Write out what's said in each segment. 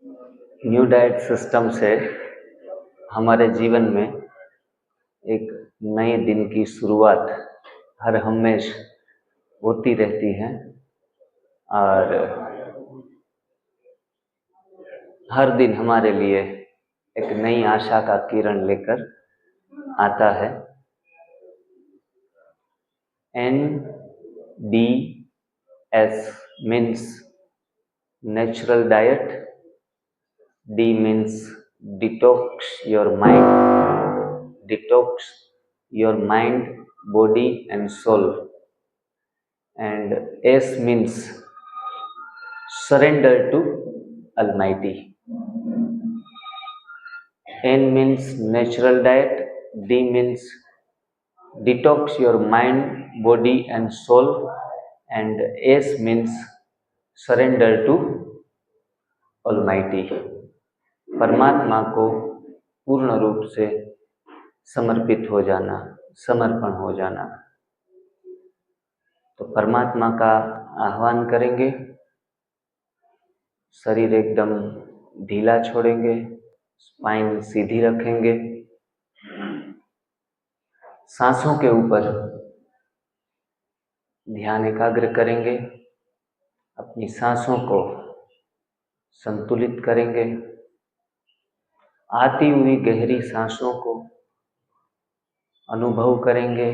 New diet system से हमारे जीवन में एक नए दिन की शुरुआत हर हमेश होती रहती है और हर दिन हमारे लिए एक नई आशा का किरण लेकर आता है। NDS means natural diet. D means detox your mind, body and soul. And S means surrender to Almighty. N means natural diet. D means detox your mind, body and soul. And S means surrender to Almighty. परमात्मा को पूर्ण रूप से समर्पित हो जाना, समर्पण हो जाना। तो परमात्मा का आह्वान करेंगे, शरीर एकदम ढीला छोड़ेंगे, स्पाइन सीधी रखेंगे, सांसों के ऊपर ध्यान एकाग्र करेंगे, अपनी सांसों को संतुलित करेंगे, आती हुई गहरी सांसों को अनुभव करेंगे,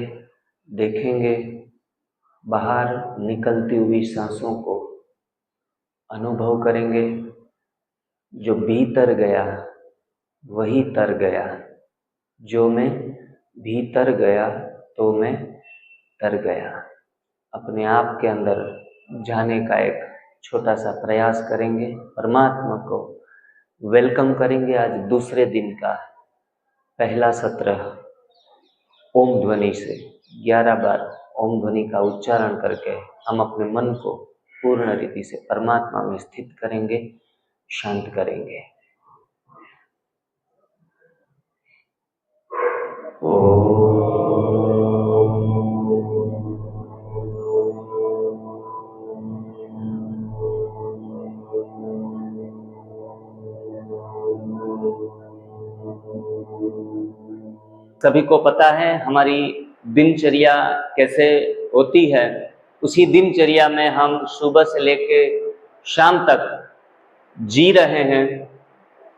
देखेंगे, बाहर निकलती हुई सांसों को अनुभव करेंगे। जो भीतर गया वही तर गया, जो मैं भीतर गया तो मैं तर गया। अपने आप के अंदर जाने का एक छोटा सा प्रयास करेंगे, परमात्मा को वेलकम करेंगे। आज दूसरे दिन का पहला सत्र ओम ध्वनि से 11 बार ओम ध्वनि का उच्चारण करके हम अपने मन को पूर्ण रीति से परमात्मा में स्थित करेंगे, शांत करेंगे। सभी को पता है हमारी दिनचर्या कैसे होती है। उसी दिनचर्या में हम सुबह से लेके शाम तक जी रहे हैं।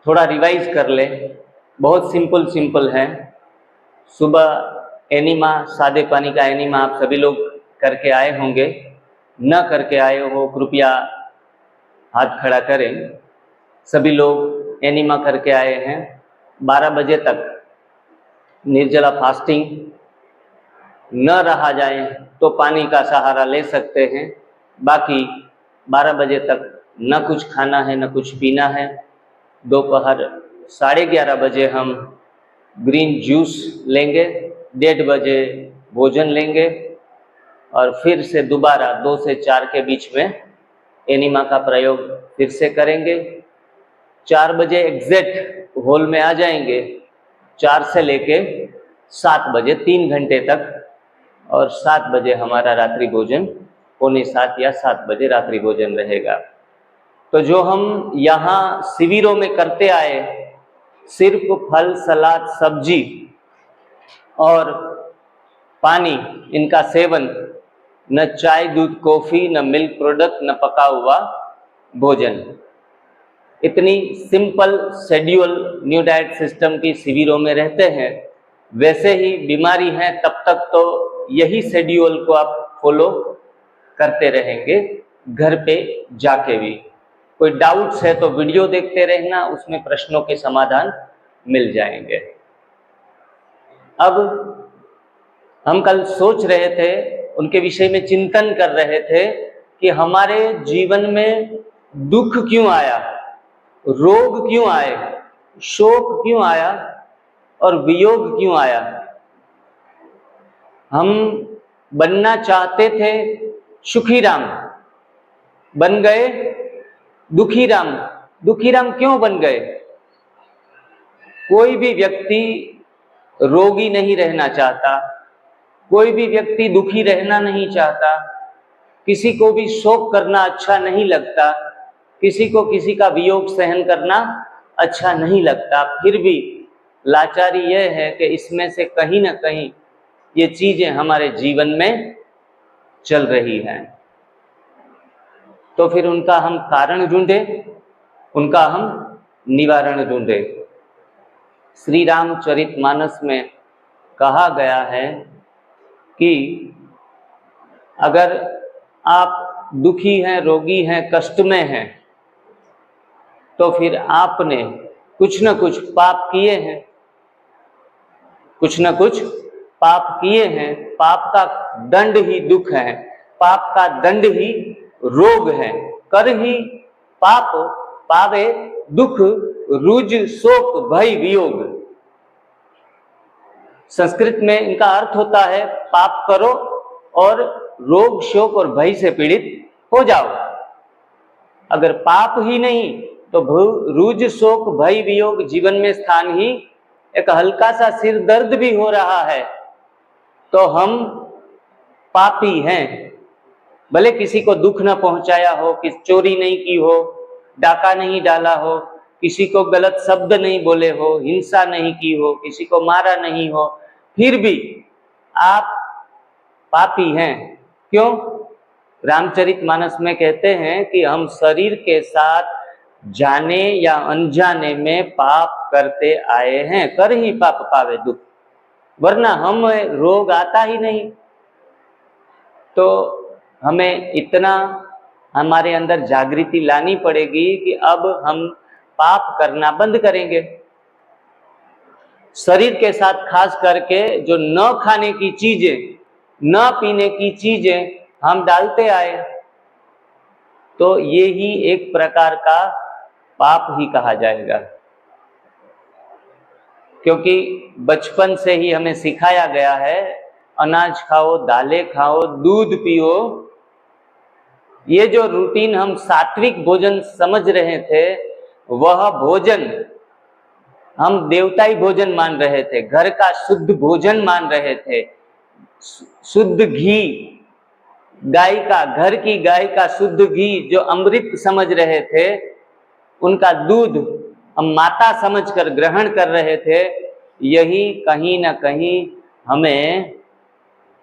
थोड़ा रिवाइज कर ले, बहुत सिंपल है। सुबह एनिमा, सादे पानी का एनिमा आप सभी लोग करके आए होंगे। न करके आए हो कृपया हाथ खड़ा करें। सभी लोग एनिमा करके आए हैं। 12 बजे तक निर्जला फास्टिंग न रहा जाए तो पानी का सहारा ले सकते हैं। बाकी 12 बजे तक न कुछ खाना है न कुछ पीना है। दोपहर 11:30 बजे हम ग्रीन जूस लेंगे, 1:30 बजे भोजन लेंगे और फिर से दोबारा 2 से 4 के बीच में एनिमा का प्रयोग फिर से करेंगे। 4 बजे एग्जैक्ट हॉल में आ जाएंगे। 4 से लेके 7 बजे 3 घंटे तक, और 7 बजे हमारा रात्रि भोजन, 6:45 या 7 बजे रात्रि भोजन रहेगा। तो जो हम यहाँ शिविरों में करते आए, सिर्फ फल, सलाद, सब्जी और पानी, इनका सेवन, न चाय, दूध, कॉफी, न मिल्क प्रोडक्ट, न पका हुआ भोजन, इतनी simple schedule new diet system की शिविरों में रहते हैं। वैसे ही बीमारी है तब तक तो यही शेड्यूल को आप फॉलो करते रहेंगे घर पे जाके भी। कोई डाउट्स है तो वीडियो देखते रहना, उसमें प्रश्नों के समाधान मिल जाएंगे। अब हम कल सोच रहे थे, उनके विषय में चिंतन कर रहे थे कि हमारे जीवन में दुख क्यों आया, रोग क्यों आए, शोक क्यों आया और वियोग क्यों आया। हम बनना चाहते थे सुखी राम, बन गए दुखी राम। दुखी राम क्यों बन गए? कोई भी व्यक्ति रोगी नहीं रहना चाहता, कोई भी व्यक्ति दुखी रहना नहीं चाहता, किसी को भी शोक करना अच्छा नहीं लगता। किसी को किसी का वियोग सहन करना अच्छा नहीं लगता, फिर भी लाचारी यह है कि इसमें से कहीं ना कहीं ये चीजें हमारे जीवन में चल रही हैं। तो फिर उनका हम कारण ढूंढें, उनका हम निवारण ढूंढें। श्री रामचरितमानस में कहा गया है कि अगर आप दुखी हैं, रोगी हैं, कष्ट में हैं, तो फिर आपने कुछ न कुछ पाप किए हैं, कुछ न कुछ पाप किए हैं। पाप का दंड ही दुख है, पाप का दंड ही रोग है। कर ही पाप पावे दुख, रुज शोक भय वियोग। संस्कृत में इनका अर्थ होता है पाप करो और रोग शोक और भय से पीड़ित हो जाओ। अगर पाप ही नहीं तो रुज शोक भय वियोग जीवन में स्थान ही, एक हल्का सा सिर दर्द भी हो रहा है तो हम पापी हैं। भले किसी को दुख न पहुंचाया हो, किसी चोरी नहीं की हो, डाका नहीं डाला हो, किसी को गलत शब्द नहीं बोले हो, हिंसा नहीं की हो, किसी को मारा नहीं हो, फिर भी आप पापी हैं। क्यों? रामचरितमानस में कहते हैं कि हम शरीर के साथ जाने या अनजाने में पाप करते आए हैं, कर ही पाप पावे दुख, वरना हम रोग आता ही नहीं। तो हमें इतना हमारे अंदर जागृति लानी पड़ेगी कि अब हम पाप करना बंद करेंगे। शरीर के साथ खास करके जो न खाने की चीजें, न पीने की चीजें हम डालते आए, तो ये ही एक प्रकार का पाप ही कहा जाएगा। क्योंकि बचपन से ही हमें सिखाया गया है अनाज खाओ, दालें खाओ, दूध पियो। ये जो रूटीन हम सात्विक भोजन समझ रहे थे, वह भोजन हम देवताई भोजन मान रहे थे, घर का शुद्ध भोजन मान रहे थे। शुद्ध घी, गाय का, घर की गाय का शुद्ध घी जो अमृत समझ रहे थे, उनका दूध हम माता समझकर ग्रहण कर रहे थे। यही कहीं ना कहीं हमें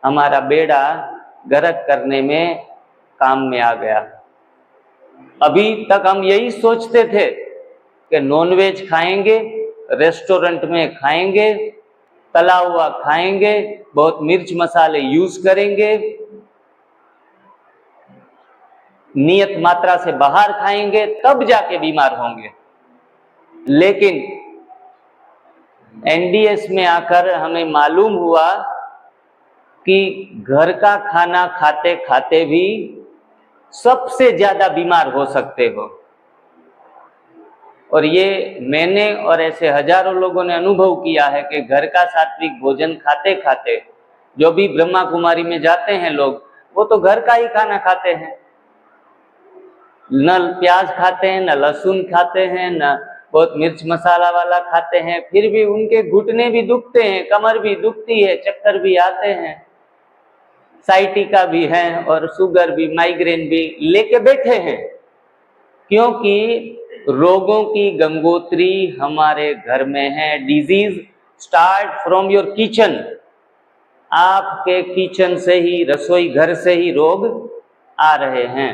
हमारा बेड़ा गर्क करने में काम में आ गया। अभी तक हम यही सोचते थे कि नॉनवेज खाएंगे, रेस्टोरेंट में खाएंगे, तला हुआ खाएंगे, बहुत मिर्च मसाले यूज करेंगे, नियत मात्रा से बाहर खाएंगे, तब जाके बीमार होंगे। लेकिन एनडीएस में आकर हमें मालूम हुआ कि घर का खाना खाते खाते भी सबसे ज्यादा बीमार हो सकते हो। और ये मैंने और ऐसे हजारों लोगों ने अनुभव किया है कि घर का सात्विक भोजन खाते खाते, जो भी ब्रह्मा कुमारी में जाते हैं लोग, वो तो घर का ही खाना खाते हैं, न प्याज खाते हैं, न लहसुन खाते हैं, न बहुत मिर्च मसाला वाला खाते हैं, फिर भी उनके घुटने भी दुखते हैं, कमर भी दुखती है, चक्कर भी आते हैं, साइटिका भी है और शुगर भी, माइग्रेन भी लेके बैठे हैं। क्योंकि रोगों की गंगोत्री हमारे घर में है। Disease start from your kitchen. आपके किचन से ही, रसोई घर से ही रोग आ रहे हैं।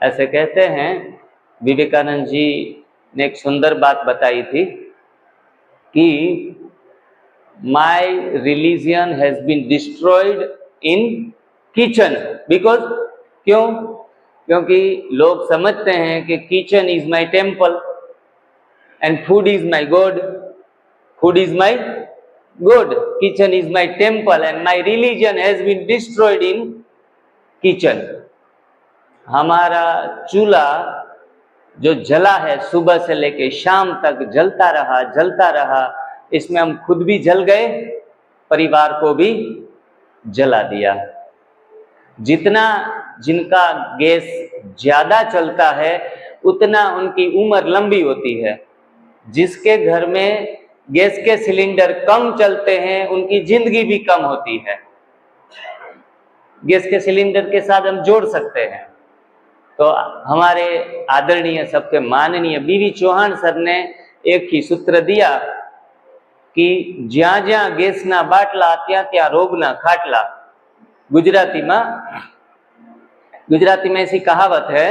ऐसे कहते हैं, विवेकानंद जी ने एक सुंदर बात बताई थी कि my religion has been destroyed in kitchen because, क्यों? क्योंकि लोग समझते हैं कि kitchen is my temple and food is my god, food is my god, kitchen is my temple and my religion has been destroyed in kitchen. हमारा चूल्हा जो जला है, सुबह से लेके शाम तक जलता रहा, इसमें हम खुद भी जल गए, परिवार को भी जला दिया। जितना जिनका गैस ज्यादा चलता है उतना उनकी उम्र लंबी होती है। जिसके घर में गैस के सिलेंडर कम चलते हैं उनकी जिंदगी भी कम होती है। गैस के सिलेंडर के साथ हम जोड़ सकते हैं। तो हमारे आदरणीय सबके माननीय बीवी चौहान सर ने एक ही सूत्र दिया कि ज्યાં જ્યાં ગેસના બાટલા ત્યાં ત્યાં રોગના ખાટલા। गुजराती में ऐसी कहावत है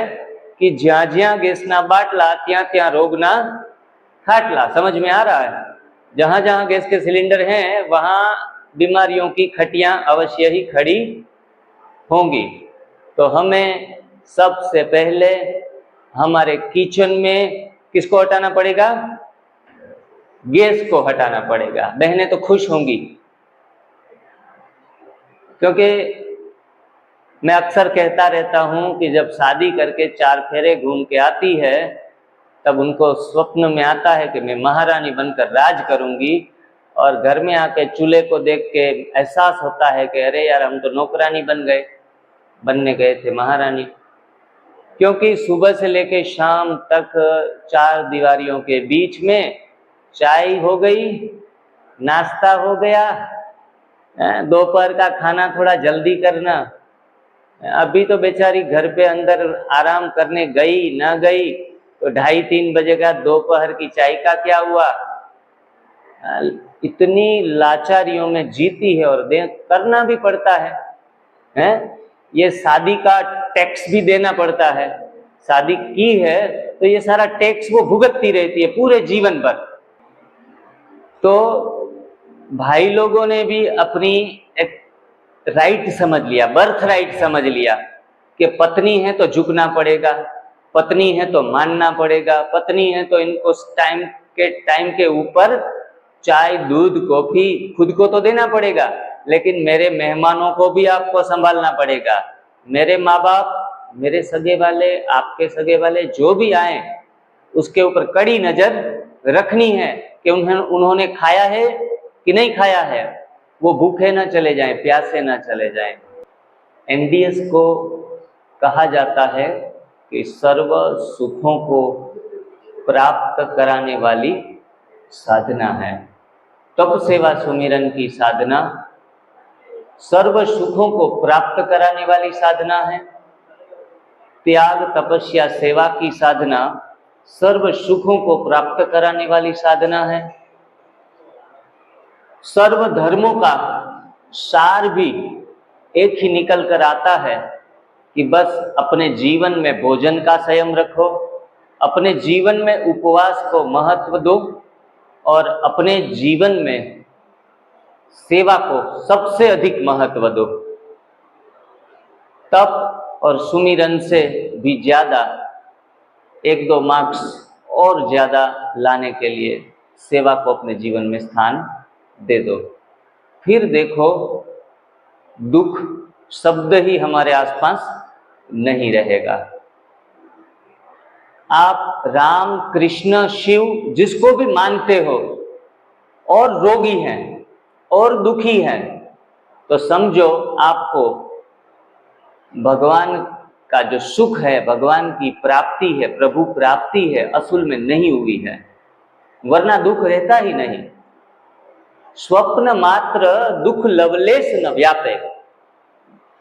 कि ज्યાં ज्યાં गैसना बाटला ત્યાં ત્યાં रोगना खाटला। समझ में आ रहा है? जहां जहां गैस के सिलेंडर हैं वहां बीमारियों की खटियां अवश्य ही खड़ी होंगी। तो हमें सबसे पहले हमारे किचन में किसको हटाना पड़ेगा? गैस को हटाना पड़ेगा। बहनें तो खुश होंगी, क्योंकि मैं अक्सर कहता रहता हूं कि जब शादी करके 4 फेरे घूम के आती है तब उनको स्वप्न में आता है कि मैं महारानी बनकर राज करूंगी, और घर में आके चूल्हे को देख के एहसास होता है कि अरे यार, हम तो नौकरानी बनने गए थे महारानी। क्योंकि सुबह से लेके शाम तक 4 दीवारियों के बीच में चाय हो गई, नाश्ता हो गया, दोपहर का खाना थोड़ा जल्दी करना। अभी तो बेचारी घर पे अंदर आराम करने गई ना गई तो 2:30-3 बजे का दोपहर की चाय का क्या हुआ। इतनी लाचारियों में जीती है और करना भी पड़ता है। ये शादी का टैक्स भी देना पड़ता है। शादी की है तो ये सारा टैक्स वो भुगतती रहती है पूरे जीवन भर। तो भाई लोगों ने भी अपनी एक राइट समझ लिया, बर्थ राइट समझ लिया कि पत्नी है तो झुकना पड़ेगा, पत्नी है तो मानना पड़ेगा, पत्नी है तो इनको टाइम के ऊपर चाय दूध कॉफी खुद को तो देना पड़ेगा, लेकिन मेरे मेहमानों को भी आपको संभालना पड़ेगा। मेरे माँ बाप, मेरे सगे वाले, आपके सगे वाले जो भी आए उसके ऊपर कड़ी नजर रखनी है कि उन्होंने खाया है कि नहीं खाया है, वो भूखे ना चले जाएं, प्यासे ना चले जाएं। एनडीएस को कहा जाता है कि सर्व सुखों को प्राप्त कराने वाली साधना है। तप सेवा सुमिरन की साधना सर्व सुखों को प्राप्त कराने वाली साधना है। त्याग तपस्या सेवा की साधना सर्व सुखों को प्राप्त कराने वाली साधना है। सर्व धर्मों का सार भी एक ही निकल कर आता है कि बस अपने जीवन में भोजन का संयम रखो, अपने जीवन में उपवास को महत्व दो और अपने जीवन में सेवा को सबसे अधिक महत्व दो। तप और सुमिरन से भी ज्यादा 1-2 मार्क्स और ज्यादा लाने के लिए सेवा को अपने जीवन में स्थान दे दो। फिर देखो, दुख शब्द ही हमारे आसपास नहीं रहेगा। आप राम कृष्ण शिव जिसको भी मानते हो और रोगी हैं और दुखी हैं, तो समझो आपको भगवान का जो सुख है, भगवान की प्राप्ति है, प्रभु प्राप्ति है, असल में नहीं हुई है, वरना दुख रहता ही नहीं। स्वप्न मात्र दुख लवलेश न व्यापे,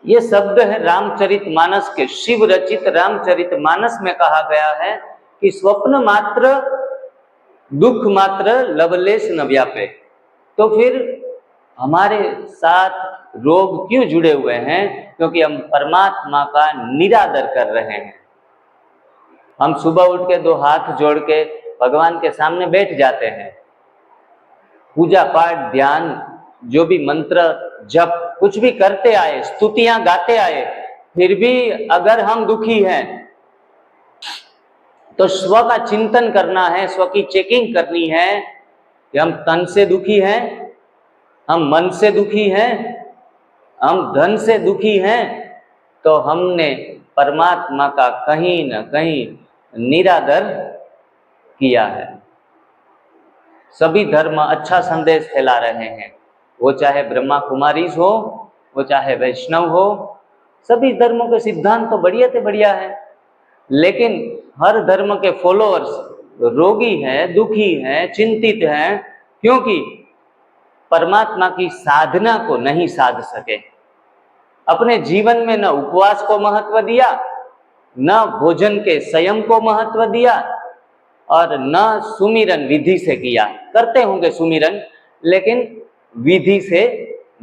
ये शब्द है रामचरितमानस के। शिव रचित रामचरितमानस में कहा गया है कि स्वप्न मात्र दुख मात्र लवलेश न व्यापे। तो फिर हमारे साथ रोग क्यों जुड़े हुए हैं? क्योंकि हम परमात्मा का निरादर कर रहे हैं। हम सुबह उठ के 2 हाथ जोड़ के भगवान के सामने बैठ जाते हैं, पूजा पाठ ध्यान जो भी मंत्र जप कुछ भी करते आए, स्तुतियां गाते आए, फिर भी अगर हम दुखी हैं तो स्व का चिंतन करना है, स्व की चेकिंग करनी है कि हम तन से दुखी हैं, हम मन से दुखी हैं, हम धन से दुखी हैं, तो हमने परमात्मा का कहीं न कहीं निरादर किया है। सभी धर्म अच्छा संदेश फैला रहे हैं, वो चाहे ब्रह्मा कुमारीज हो, वो चाहे वैष्णव हो, सभी धर्मों के सिद्धांत तो बढ़िया से बढ़िया है, लेकिन हर धर्म के फॉलोअर्स रोगी हैं, दुखी हैं, चिंतित हैं, क्योंकि परमात्मा की साधना को नहीं साध सके। अपने जीवन में न उपवास को महत्व दिया, न भोजन के संयम को महत्व दिया और न सुमिरन विधि से किया। करते होंगे सुमिरन, लेकिन विधि से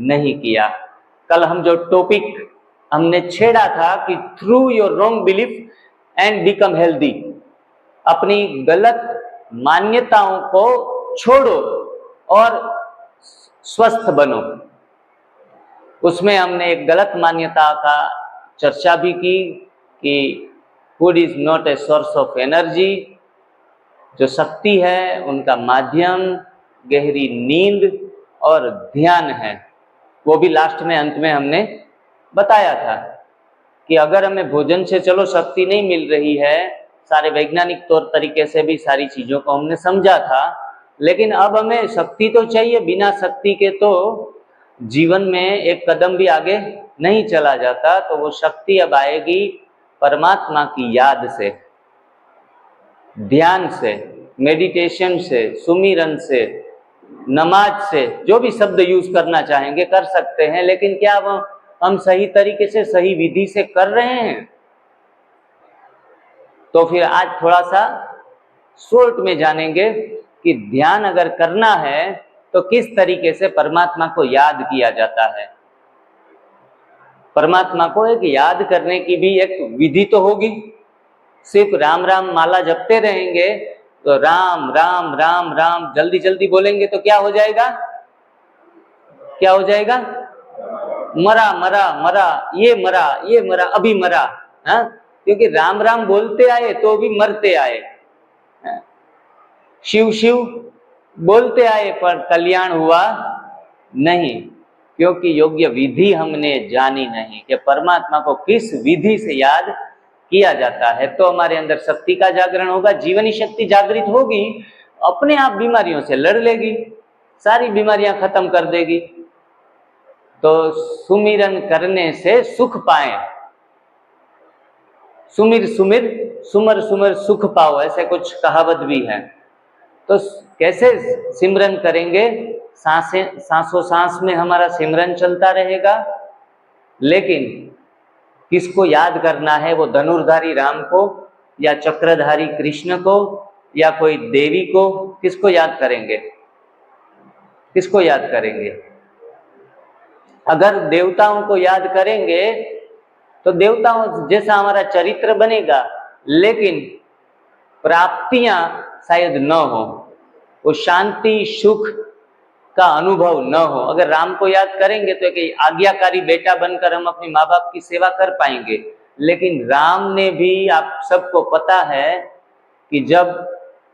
नहीं किया। कल हम जो टॉपिक हमने छेड़ा था कि through your wrong belief and become healthy, अपनी गलत मान्यताओं को छोड़ो और स्वस्थ बनो। उसमें हमने एक गलत मान्यता का चर्चा भी की कि food is not a source of energy. जो शक्ति है उनका माध्यम गहरी नींद और ध्यान है। वो भी लास्ट में अंत में हमने बताया था कि अगर हमें भोजन से चलो शक्ति नहीं मिल रही है, सारे वैज्ञानिक तौर तरीके से भी सारी चीज़ों को हमने समझा था, लेकिन अब हमें शक्ति तो चाहिए। बिना शक्ति के तो जीवन में एक कदम भी आगे नहीं चला जाता। तो वो शक्ति अब आएगी परमात्मा की याद से, ध्यान से, मेडिटेशन से, सुमिरन से, नमाज से, जो भी शब्द यूज करना चाहेंगे कर सकते हैं। लेकिन क्या हम सही तरीके से, सही विधि से कर रहे हैं? तो फिर आज थोड़ा सा शॉर्ट में जानेंगे कि ध्यान अगर करना है तो किस तरीके से परमात्मा को याद किया जाता है। परमात्मा को एक याद करने की भी एक विधि तो होगी। सिर्फ राम राम माला जपते रहेंगे तो राम राम राम राम जल्दी जल्दी बोलेंगे तो क्या हो जाएगा? क्या हो जाएगा? मरा मरा मरा, ये मरा, ये मरा, अभी मरा। हाँ, क्योंकि राम राम बोलते आए तो भी मरते आए। शिव शिव बोलते आए पर कल्याण हुआ नहीं, क्योंकि योग्य विधि हमने जानी नहीं कि परमात्मा को किस विधि से याद किया जाता है। तो हमारे अंदर शक्ति का जागरण होगा, जीवनी शक्ति जागृत होगी, अपने आप बीमारियों से लड़ लेगी, सारी बीमारियां खत्म कर देगी। तो सुमिरन करने से सुख पाए। सुमिर सुमिर सुमर सुमर सुख पाओ, ऐसे कुछ कहावत भी है। तो कैसे सिमरन करेंगे? सांसों सांस में हमारा सिमरन चलता रहेगा, लेकिन किसको याद करना है? वो धनुर्धारी राम को या चक्रधारी कृष्ण को या कोई देवी को? किसको याद करेंगे? किसको याद करेंगे? अगर देवताओं को याद करेंगे तो देवताओं जैसा हमारा चरित्र बनेगा, लेकिन प्राप्तियां शायद न हो, वो शांति सुख का अनुभव न हो। अगर राम को याद करेंगे तो एक आज्ञाकारी बेटा बनकर हम अपने माँ बाप की सेवा कर पाएंगे। लेकिन राम ने भी, आप सबको पता है कि जब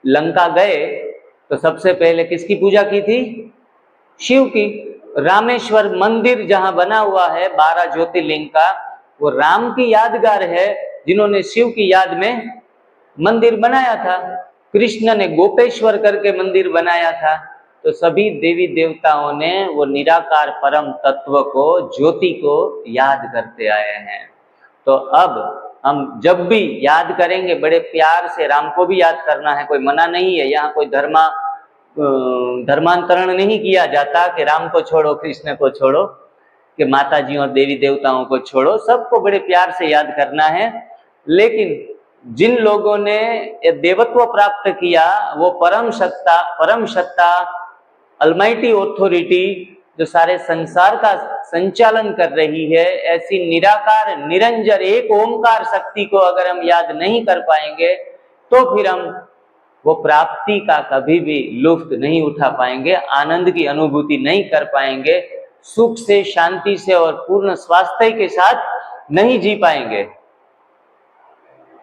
लंका गए तो सबसे पहले किसकी पूजा की थी? शिव की। रामेश्वर मंदिर जहां बना हुआ है 12 ज्योतिर्लिंग का, वो राम की यादगार है, जिन्होंने शिव की याद में मंदिर बनाया था। कृष्ण ने गोपेश्वर करके मंदिर बनाया था। तो सभी देवी देवताओं ने वो निराकार परम तत्व को, ज्योति को याद करते आए हैं। तो अब हम जब भी याद करेंगे, बड़े प्यार से राम को भी याद करना है, कोई मना नहीं है। यहाँ कोई धर्मांतरण नहीं किया जाता कि राम को छोड़ो, कृष्ण को छोड़ो, कि माता जी और देवी देवताओं को छोड़ो। सबको बड़े प्यार से याद करना है। लेकिन जिन लोगों ने देवत्व प्राप्त किया, वो परम सत्ता अलमाइटी ऑथोरिटी जो सारे संसार का संचालन कर रही है, ऐसी निराकार निरंजन एक ओंकार शक्ति को अगर हम याद नहीं कर पाएंगे तो फिर हम वो प्राप्ति का कभी भी लुत्फ नहीं उठा पाएंगे, आनंद की अनुभूति नहीं कर पाएंगे, सुख से, शांति से और पूर्ण स्वास्थ्य के साथ नहीं जी पाएंगे।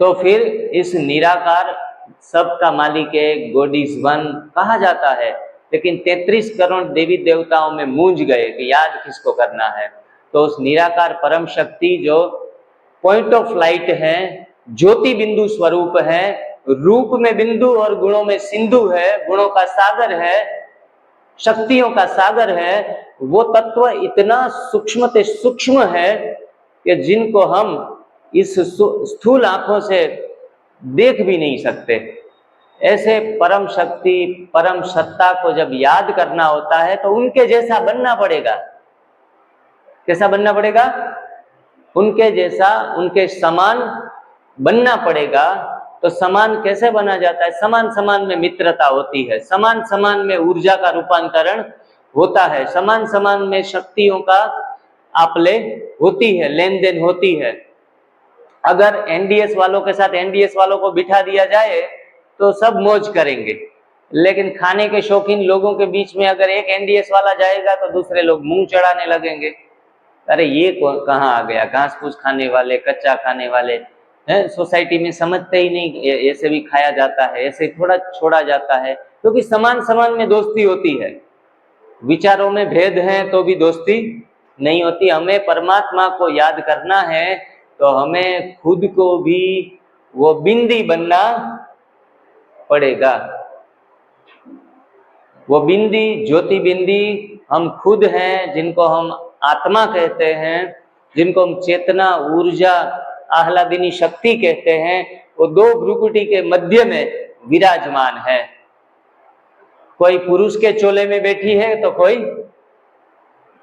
तो फिर इस निराकार सबका मालिक है, गॉड इज वन कहा जाता है, लेकिन 33 करोड़ देवी देवताओं में मूंझ गए कि याद किसको करना है। तो उस निराकार परम शक्ति जो पॉइंट ऑफ लाइट है, ज्योति बिंदु स्वरूप है, रूप में बिंदु और गुणों में सिंधु है, गुणों का सागर है, शक्तियों का सागर है, वो तत्व इतना सूक्ष्म से सूक्ष्म है कि जिनको हम इस स्थूल आंखों से देख भी नहीं सकते। ऐसे परम शक्ति, परम सत्ता को जब याद करना होता है तो उनके जैसा बनना पड़ेगा। कैसा बनना पड़ेगा? उनके जैसा, उनके समान बनना पड़ेगा। तो समान कैसे बना जाता है? समान समान में मित्रता होती है, समान समान में ऊर्जा का रूपांतरण होता है, समान समान में शक्तियों का आपले होती है, लेन देन होती है। अगर एनडीएस वालों के साथ एनडीएस वालों को बिठा दिया जाए तो सब मौज करेंगे, लेकिन खाने के शौकीन लोगों के बीच में अगर एक एनडीएस वाला जाएगा तो दूसरे लोग मुंह चढ़ाने लगेंगे, अरे ये कहाँ आ गया, घास फूस खाने वाले, कच्चा खाने वाले हैं। सोसाइटी में समझते ही नहीं ऐसे भी खाया जाता है, ऐसे थोड़ा छोड़ा जाता है, क्योंकि समान समान में दोस्ती होती है। विचारों में भेद है तो भी दोस्ती नहीं होती। हमें परमात्मा को याद करना है तो हमें खुद को भी वो बिंदी बनना पड़ेगा। वो बिंदी, ज्योति बिंदी हम खुद हैं, जिनको हम आत्मा कहते हैं, जिनको हम चेतना, ऊर्जा, आह्लादिनी शक्ति कहते हैं। वो दो भ्रुकुटी के मध्य में विराजमान है। कोई पुरुष के चोले में बैठी है तो कोई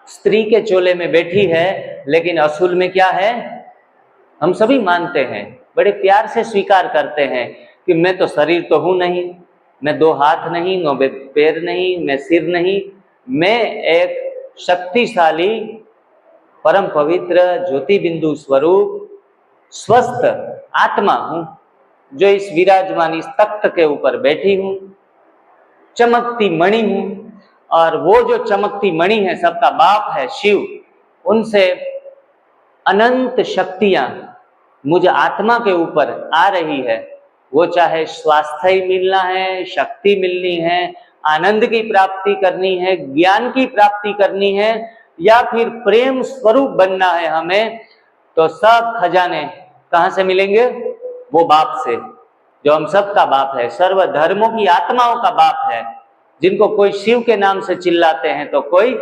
स्त्री के चोले में बैठी है, लेकिन असूल में क्या है? हम सभी मानते हैं, बड़े प्यार से स्वीकार करते हैं कि मैं तो शरीर तो हूं नहीं, मैं दो हाथ नहीं, नो पैर नहीं, मैं सिर नहीं, मैं एक शक्तिशाली परम पवित्र ज्योति बिंदु स्वरूप स्वस्थ आत्मा हूं, जो इस विराजमान इस तख्त के ऊपर बैठी हूं, चमकती मणि हूं। और वो जो चमकती मणि है, सबका बाप है शिव, उनसे अनंत शक्तियां मुझ आत्मा के ऊपर आ रही है। वो चाहे स्वास्थ्य मिलना है, शक्ति मिलनी है, आनंद की प्राप्ति करनी है, ज्ञान की प्राप्ति करनी है, या फिर प्रेम स्वरूप बनना है हमें, तो सब खजाने कहाँ से मिलेंगे? वो बाप से, जो हम सबका बाप है, सर्व धर्मों की आत्माओं का बाप है, जिनको कोई शिव के नाम से चिल्लाते हैं तो कोई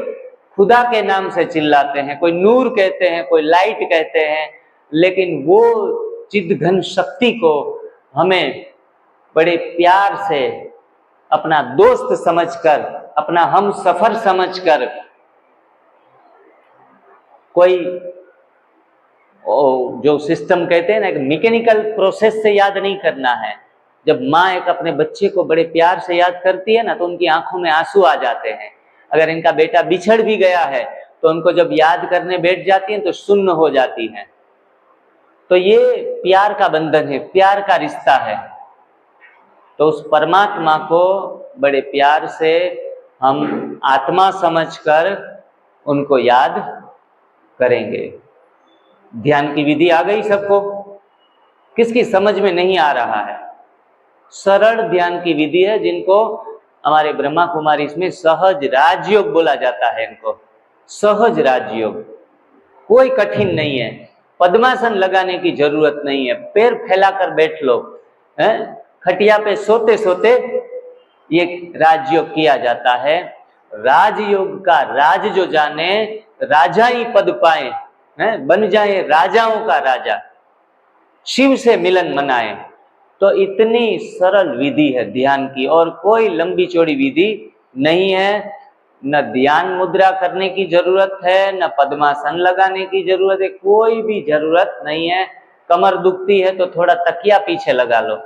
खुदा के नाम से चिल्लाते हैं, कोई नूर कहते हैं, कोई लाइट कहते हैं, लेकिन वो चिद्घन शक्ति को हमें बड़े प्यार से अपना दोस्त समझकर, अपना हम सफर समझकर, कोई जो सिस्टम कहते हैं ना, एक मैकेनिकल प्रोसेस से याद नहीं करना है। जब माँ एक अपने बच्चे को बड़े प्यार से याद करती है ना, तो उनकी आंखों में आंसू आ जाते हैं। अगर इनका बेटा बिछड़ भी गया है तो उनको जब याद करने बैठ जाती है तो सुन्न हो जाती है। तो ये प्यार का बंधन है, प्यार का रिश्ता है। तो उस परमात्मा को बड़े प्यार से हम आत्मा समझकर उनको याद करेंगे। ध्यान की विधि आ गई सबको? किसकी समझ में नहीं आ रहा है? सरल ध्यान की विधि है, जिनको हमारे ब्रह्मा कुमारी इसमें सहज राजयोग बोला जाता है। इनको सहज राजयोग, कोई कठिन नहीं है। पद्मासन लगाने की जरूरत नहीं है, पैर फैलाकर बैठ लो, खटिया पे सोते सोते ये राजयोग किया जाता है। राजयोग का राज जो जाने, राजा ही पद पाए, बन जाए राजाओं का राजा, शिव से मिलन मनाए। तो इतनी सरल विधि है ध्यान की, और कोई लंबी चौड़ी विधि नहीं है। न ध्यान मुद्रा करने की जरूरत है, न पद्मासन लगाने की जरूरत है, कोई भी जरूरत नहीं है। कमर दुखती है तो थोड़ा तकिया पीछे लगा लो।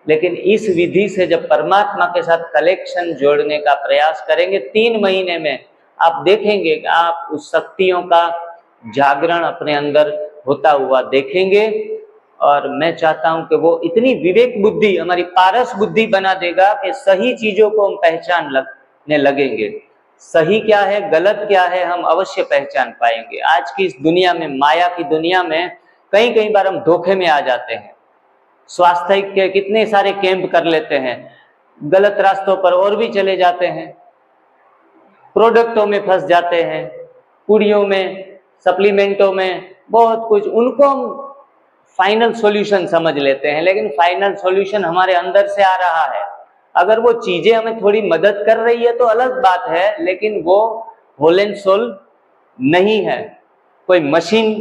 लेकिन इस विधि से जब परमात्मा के साथ कलेक्शन जोड़ने का प्रयास करेंगे, 3 महीने में आप देखेंगे कि आप उस शक्तियों का जागरण अपने अंदर होता हुआ देखेंगे। और मैं चाहता हूं कि वो इतनी विवेक बुद्धि, हमारी पारस बुद्धि बना देगा कि सही चीजों को हम पहचानने लगेंगे। सही क्या है, गलत क्या है, हम अवश्य पहचान पाएंगे। आज की इस दुनिया में, माया की दुनिया में, कई बार हम धोखे में आ जाते हैं। स्वास्थ्य के कितने सारे कैंप कर लेते हैं, गलत रास्तों पर और भी चले जाते हैं, प्रोडक्टों में फंस जाते हैं, पुड़ियों में, सप्लीमेंटों में, बहुत कुछ। उनको हम फाइनल सॉल्यूशन समझ लेते हैं, लेकिन फाइनल सॉल्यूशन हमारे अंदर से आ रहा है। अगर वो चीजें हमें थोड़ी मदद कर रही है तो अलग बात है, लेकिन वो होल एंड सोल नहीं है। कोई मशीन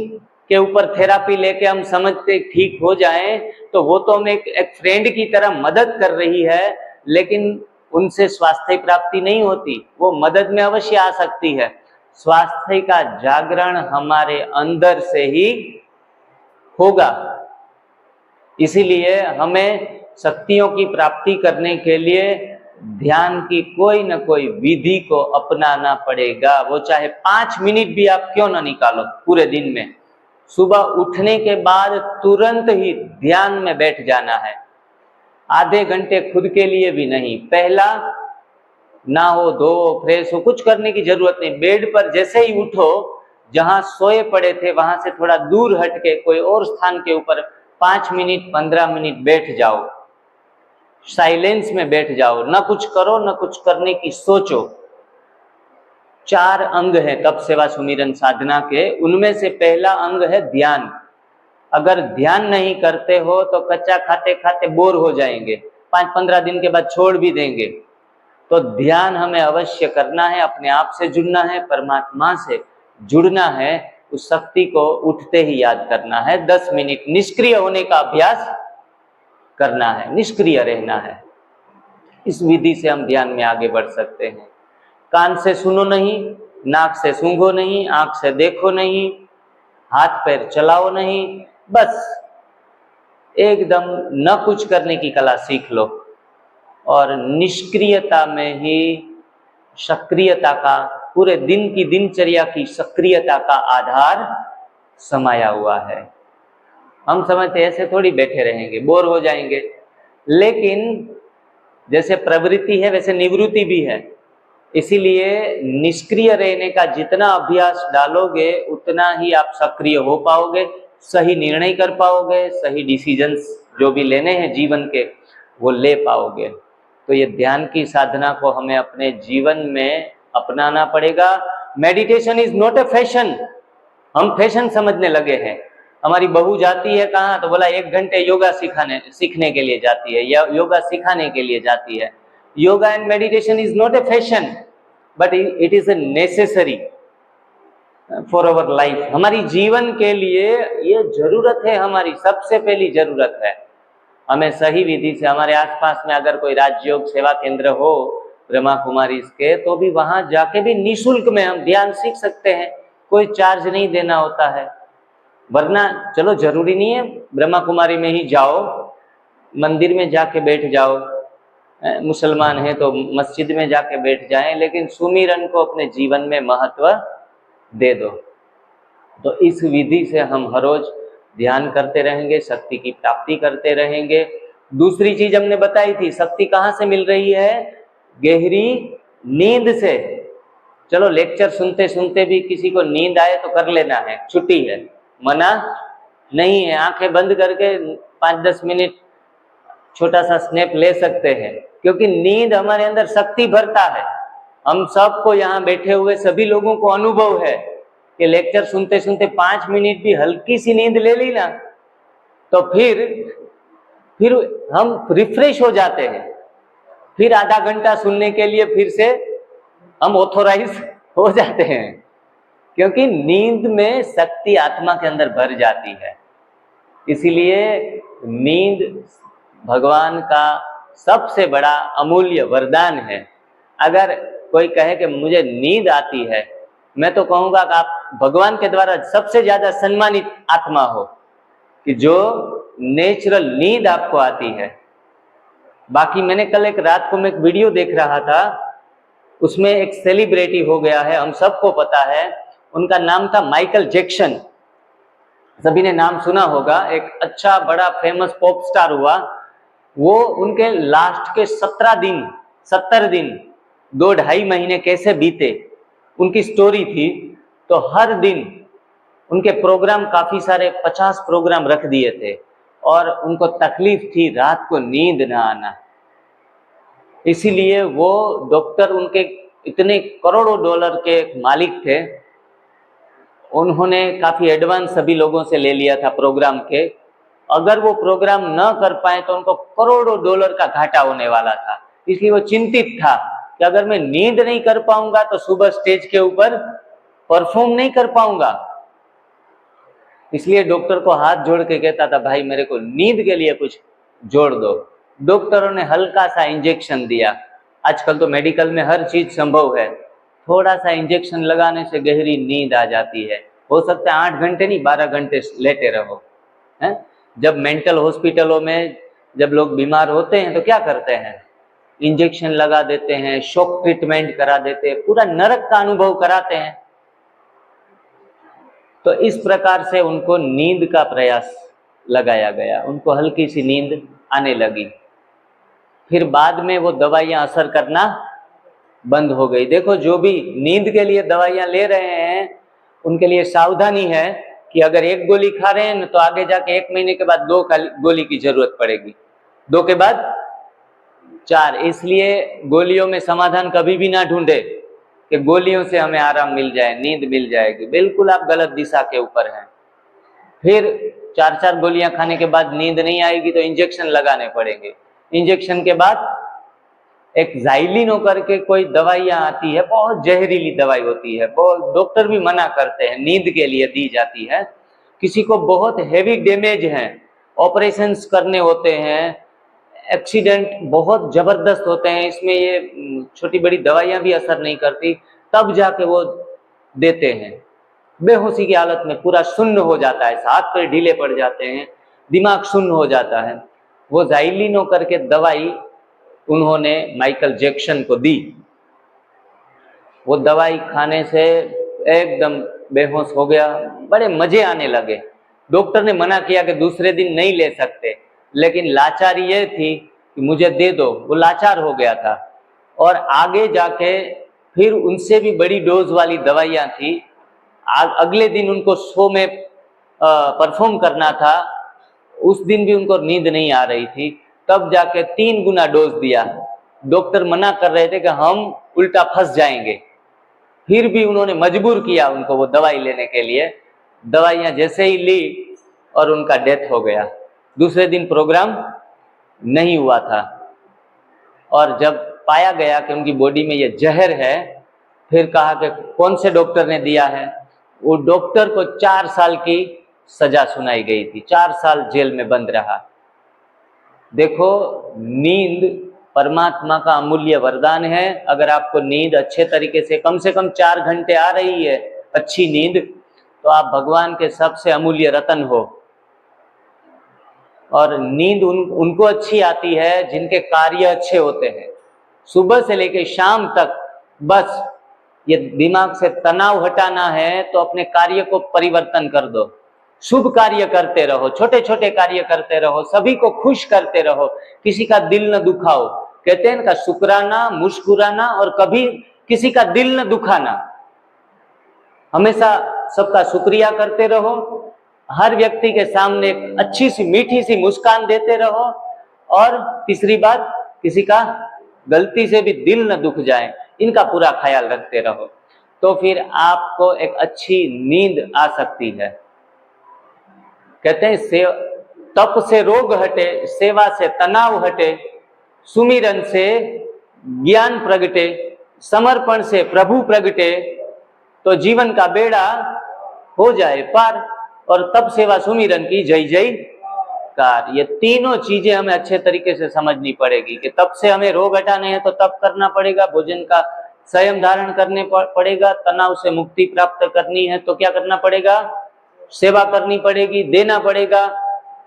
के ऊपर थेरापी लेके हम समझते ठीक हो जाएं तो वो तो हमें एक फ्रेंड की तरह मदद कर रही है, लेकिन उनसे स्वास्थ्य प्राप्ति नहीं होती। वो मदद में अवश्य आ सकती है। स्वास्थ्य का जागरण हमारे अंदर से ही होगा। इसीलिए हमें शक्तियों की प्राप्ति करने के लिए ध्यान की कोई न कोई विधि को अपनाना पड़ेगा। वो चाहे 5 मिनट भी आप क्यों ना निकालो पूरे दिन में। सुबह उठने के बाद तुरंत ही ध्यान में बैठ जाना है, आधे घंटे खुद के लिए भी नहीं। पहला ना हो धो फ्रेश हो, कुछ करने की जरूरत नहीं। बेड पर जैसे ही उठो, जहां सोए पड़े थे वहां से थोड़ा दूर हटके कोई और स्थान के ऊपर 5 मिनट 15 मिनट बैठ जाओ, साइलेंस में बैठ जाओ, ना कुछ करो ना कुछ करने की सोचो। 4 अंग है तप सेवा सुमिरन साधना के, उनमें से पहला अंग है ध्यान। अगर ध्यान नहीं करते हो तो कच्चा खाते खाते बोर हो जाएंगे, 5-15 दिन के बाद छोड़ भी देंगे। तो ध्यान हमें अवश्य करना है, अपने आप से जुड़ना है, परमात्मा से जुड़ना है, उस शक्ति को उठते ही याद करना है। 10 मिनट निष्क्रिय होने का अभ्यास करना है, निष्क्रिय रहना है। इस विधि से हम ध्यान में आगे बढ़ सकते हैं। कान से सुनो नहीं, नाक से सूंघो नहीं, आंख से देखो नहीं, हाथ पैर चलाओ नहीं, बस एकदम न कुछ करने की कला सीख लो। और निष्क्रियता में ही सक्रियता का, पूरे दिन की दिनचर्या की सक्रियता का आधार समाया हुआ है। हम समझते ऐसे थोड़ी बैठे रहेंगे, बोर हो जाएंगे, लेकिन जैसे प्रवृत्ति है वैसे निवृत्ति भी है। इसीलिए निष्क्रिय रहने का जितना अभ्यास डालोगे उतना ही आप सक्रिय हो पाओगे, सही निर्णय कर पाओगे, सही डिसीजंस जो भी लेने हैं जीवन के वो ले पाओगे। तो ये ध्यान की साधना को हमें अपने जीवन में अपनाना पड़ेगा। Meditation is not a fashion. हम फैशन समझने लगे हैं। हमारी बहू जाती है कहाँ, तो बोला 1 घंटे योगा सीखने के लिए जाती है या योगा सिखाने के लिए जाती है। Yoga and meditation is not a fashion but it is a necessary for our life. हमारी जीवन के लिए ये जरूरत है, हमारी सबसे पहली जरूरत है। हमें सही विधि से, हमारे आसपास में अगर कोई राजयोग सेवा केंद्र हो ब्रह्मा कुमारी के, तो भी वहां जाके भी निःशुल्क में हम ध्यान सीख सकते हैं, कोई चार्ज नहीं देना होता है। वरना चलो जरूरी नहीं है ब्रह्मा कुमारी में ही जाओ, मंदिर में जाके बैठ जाओ, मुसलमान है तो मस्जिद में जाके बैठ जाएं, लेकिन सुमिरन को अपने जीवन में महत्व दे दो। तो इस विधि से हम हर रोज ध्यान करते रहेंगे, शक्ति की प्राप्ति करते रहेंगे। दूसरी चीज हमने बताई थी, शक्ति कहाँ से मिल रही है? गहरी नींद से। चलो लेक्चर सुनते सुनते भी किसी को नींद आए तो कर लेना है, छुट्टी है, मना नहीं है। आंखें बंद करके 5-10 मिनट छोटा सा स्नैप ले सकते हैं, क्योंकि नींद हमारे अंदर शक्ति भरता है। हम सबको यहाँ बैठे हुए सभी लोगों को अनुभव है कि लेक्चर सुनते सुनते 5 मिनट भी हल्की सी नींद ले ली ना, तो फिर हम रिफ्रेश हो जाते हैं। फिर आधा घंटा सुनने के लिए फिर से हम ऑथोराइज हो जाते हैं, क्योंकि नींद में शक्ति आत्मा के अंदर भर जाती है। इसीलिए नींद भगवान का सबसे बड़ा अमूल्य वरदान है। अगर कोई कहे कि मुझे नींद आती है, मैं तो कहूँगा कि आप भगवान के द्वारा सबसे ज्यादा सम्मानित आत्मा हो, कि जो नेचुरल नींद आपको आती है। बाकी मैंने कल एक रात को मैं एक वीडियो देख रहा था, उसमें एक सेलिब्रिटी हो गया है, हम सबको पता है, उनका नाम था माइकल जैक्सन। सभी ने नाम सुना होगा, एक अच्छा बड़ा फेमस पॉप स्टार हुआ। वो उनके लास्ट के 70 दिन 2-2.5 महीने कैसे बीते, उनकी स्टोरी थी। तो हर दिन उनके प्रोग्राम, काफी सारे 50 प्रोग्राम रख दिए थे, और उनको तकलीफ थी रात को नींद ना आना। इसीलिए वो डॉक्टर, उनके इतने करोड़ों डॉलर के मालिक थे, उन्होंने काफी एडवांस सभी लोगों से ले लिया था प्रोग्राम के। अगर वो प्रोग्राम न कर पाए तो उनको करोड़ों डॉलर का घाटा होने वाला था। इसलिए वो चिंतित था कि अगर मैं नींद नहीं कर पाऊंगा तो सुबह स्टेज के ऊपर परफॉर्म नहीं कर पाऊंगा। इसलिए डॉक्टर को हाथ जोड़ के कहता था, भाई मेरे को नींद के लिए कुछ जोड़ दो। डॉक्टरों ने हल्का सा इंजेक्शन दिया। आजकल तो मेडिकल में हर चीज संभव है, थोड़ा सा इंजेक्शन लगाने से गहरी नींद आ जाती है। हो सकता है 8 घंटे नहीं 12 घंटे लेटे रहो, है? जब मेंटल हॉस्पिटलों में जब लोग बीमार होते हैं तो क्या करते हैं, इंजेक्शन लगा देते हैं, शॉक ट्रीटमेंट करा देते हैं, पूरा नरक का अनुभव कराते हैं। तो इस प्रकार से उनको नींद का प्रयास लगाया गया, उनको हल्की सी नींद आने लगी, फिर बाद में वो दवाइयां असर करना बंद हो गई। देखो, जो भी नींद के लिए दवाइयां ले रहे हैं उनके लिए सावधानी है कि अगर एक गोली खा रहे हैं तो आगे जाके 1 महीने के बाद 2 गोली की जरूरत पड़ेगी, 2 के बाद 4। इसलिए गोलियों में समाधान कभी भी ना ढूंढे कि गोलियों से हमें आराम मिल जाए, नींद मिल जाएगी, बिल्कुल आप गलत दिशा के ऊपर हैं। फिर 4-4 गोलियां खाने के बाद नींद नहीं आएगी तो इंजेक्शन लगाने पड़ेंगे। इंजेक्शन के बाद एक ज़ाइलिनो करके कोई दवाइयां आती है, बहुत जहरीली दवाई होती है, बहुत डॉक्टर भी मना करते हैं, नींद के लिए दी जाती है। किसी को बहुत हेवी डैमेज है, ऑपरेशंस करने होते हैं, एक्सीडेंट बहुत जबरदस्त होते हैं, इसमें ये छोटी बड़ी दवाइयां भी असर नहीं करती, तब जाके वो देते हैं। बेहोशी की हालत में पूरा शून्य हो जाता है, हाथ पैर ढीले पड़ जाते हैं, दिमाग शून्य हो जाता है। वो ज़ाइलिनो करके दवाई उन्होंने माइकल जैक्सन को दी। वो दवाई खाने से एकदम बेहोश हो गया, बड़े मजे आने लगे। डॉक्टर ने मना किया कि दूसरे दिन नहीं ले सकते, लेकिन लाचारी ये थी कि मुझे दे दो, वो लाचार हो गया था। और आगे जाके फिर उनसे भी बड़ी डोज वाली दवाइयाँ थी। अगले दिन उनको शो में परफॉर्म करना था, उस दिन भी उनको नींद नहीं आ रही थी, तब जाके 3 गुना डोज दिया। डॉक्टर मना कर रहे थे कि हम उल्टा फंस जाएंगे, फिर भी उन्होंने मजबूर किया उनको वो दवाई लेने के लिए। दवाइयाँ जैसे ही ली और उनका डेथ हो गया। दूसरे दिन प्रोग्राम नहीं हुआ था, और जब पाया गया कि उनकी बॉडी में ये जहर है, फिर कहा कि कौन से डॉक्टर ने दिया है। वो डॉक्टर को 4 साल की सजा सुनाई गई थी, 4 साल जेल में बंद रहा। देखो, नींद परमात्मा का अमूल्य वरदान है। अगर आपको नींद अच्छे तरीके से कम 4 घंटे आ रही है, अच्छी नींद, तो आप भगवान के सबसे अमूल्य रतन हो। और नींद उनको अच्छी आती है जिनके कार्य अच्छे होते हैं। सुबह से लेकर शाम तक बस ये दिमाग से तनाव हटाना है तो अपने कार्य को परिवर्तन कर दो, शुभ कार्य करते रहो, छोटे छोटे कार्य करते रहो, सभी को खुश करते रहो, किसी का दिल न दुखाओ। कहते हैं ना, शुक्राना, मुस्कुराना और कभी किसी का दिल न दुखाना। हमेशा सबका शुक्रिया करते रहो, हर व्यक्ति के सामने एक अच्छी सी मीठी सी मुस्कान देते रहो, और तीसरी बात, किसी का गलती से भी दिल न दुख जाए, इनका पूरा ख्याल रखते रहो, तो फिर आपको एक अच्छी नींद आ सकती है। कहते हैं तप से रोग हटे, सेवा से तनाव हटे, सुमिरन से ज्ञान प्रगटे, समर्पण से प्रभु प्रगटे, तो जीवन का बेड़ा हो जाए पार। और तप सेवा सुमिरन की जय जयकार। ये तीनों चीजें हमें अच्छे तरीके से समझनी पड़ेगी कि तप से हमें रोग हटाने हैं तो तप करना पड़ेगा, भोजन का संयम धारण करने पड़ेगा, तनाव से मुक्ति प्राप्त करनी है तो क्या करना पड़ेगा, सेवा करनी पड़ेगी, देना पड़ेगा,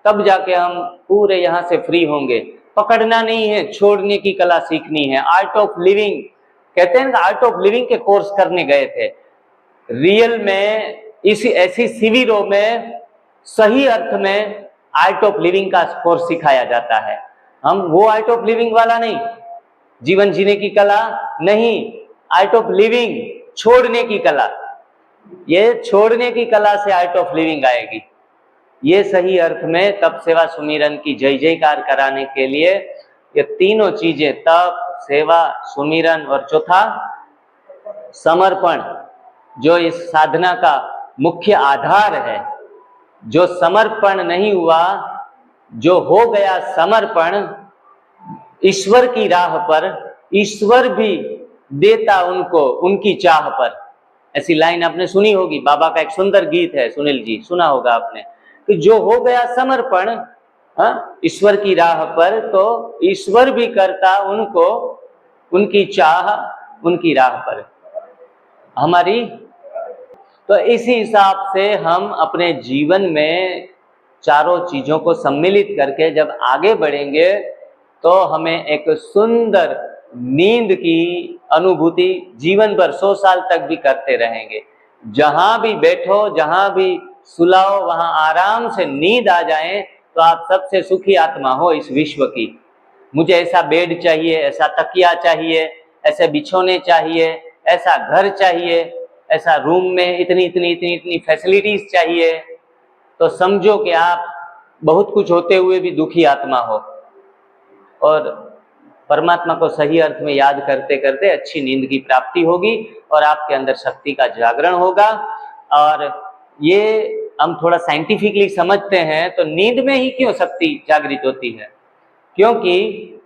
तब जाके हम पूरे यहाँ से फ्री होंगे। पकड़ना नहीं है, छोड़ने की कला सीखनी है। आर्ट ऑफ लिविंग, कहते हैं ना, आर्ट ऑफ लिविंग के कोर्स करने गए थे। रियल में इसी ऐसी शिविरों में सही अर्थ में आर्ट ऑफ लिविंग का कोर्स सिखाया जाता है। हम वो आर्ट ऑफ लिविंग वाला नहीं, जीवन जीने की कला नहीं, आर्ट ऑफ लिविंग, छोड़ने की कला। ये छोड़ने की कला से आर्ट ऑफ लिविंग आएगी। ये सही अर्थ में तप सेवा सुमिरन की जय जयकार कराने के लिए ये तीनों चीजें, तप, सेवा, सुमिरन और चौथा समर्पण, जो इस साधना का मुख्य आधार है। जो समर्पण नहीं हुआ, जो हो गया समर्पण ईश्वर की राह पर, ईश्वर भी देता उनको उनकी चाह पर। ऐसी लाइन आपने सुनी होगी, बाबा का एक सुंदर गीत है, सुनील जी सुना होगा आपने, कि जो हो गया समर्पण ईश्वर की राह पर, तो ईश्वर भी करता उनको उनकी चाह उनकी राह पर हमारी। तो इसी हिसाब से हम अपने जीवन में चारों चीजों को सम्मिलित करके जब आगे बढ़ेंगे तो हमें एक सुंदर नींद की अनुभूति जीवन भर 100 साल तक भी करते रहेंगे। जहां भी बैठो, जहां भी सुलाओ, वहां आराम से नींद आ जाए तो आप सबसे सुखी आत्मा हो इस विश्व की। मुझे ऐसा बेड चाहिए, ऐसा तकिया चाहिए, ऐसे बिछोने चाहिए, ऐसा घर चाहिए, ऐसा रूम में इतनी इतनी इतनी इतनी फैसिलिटीज चाहिए, तो समझो कि आप बहुत कुछ होते हुए भी दुखी आत्मा हो। और परमात्मा को सही अर्थ में याद करते करते अच्छी नींद की प्राप्ति होगी और आपके अंदर शक्ति का जागरण होगा। और ये हम थोड़ा साइंटिफिकली समझते हैं तो नींद में ही क्यों शक्ति जागृत होती है? क्योंकि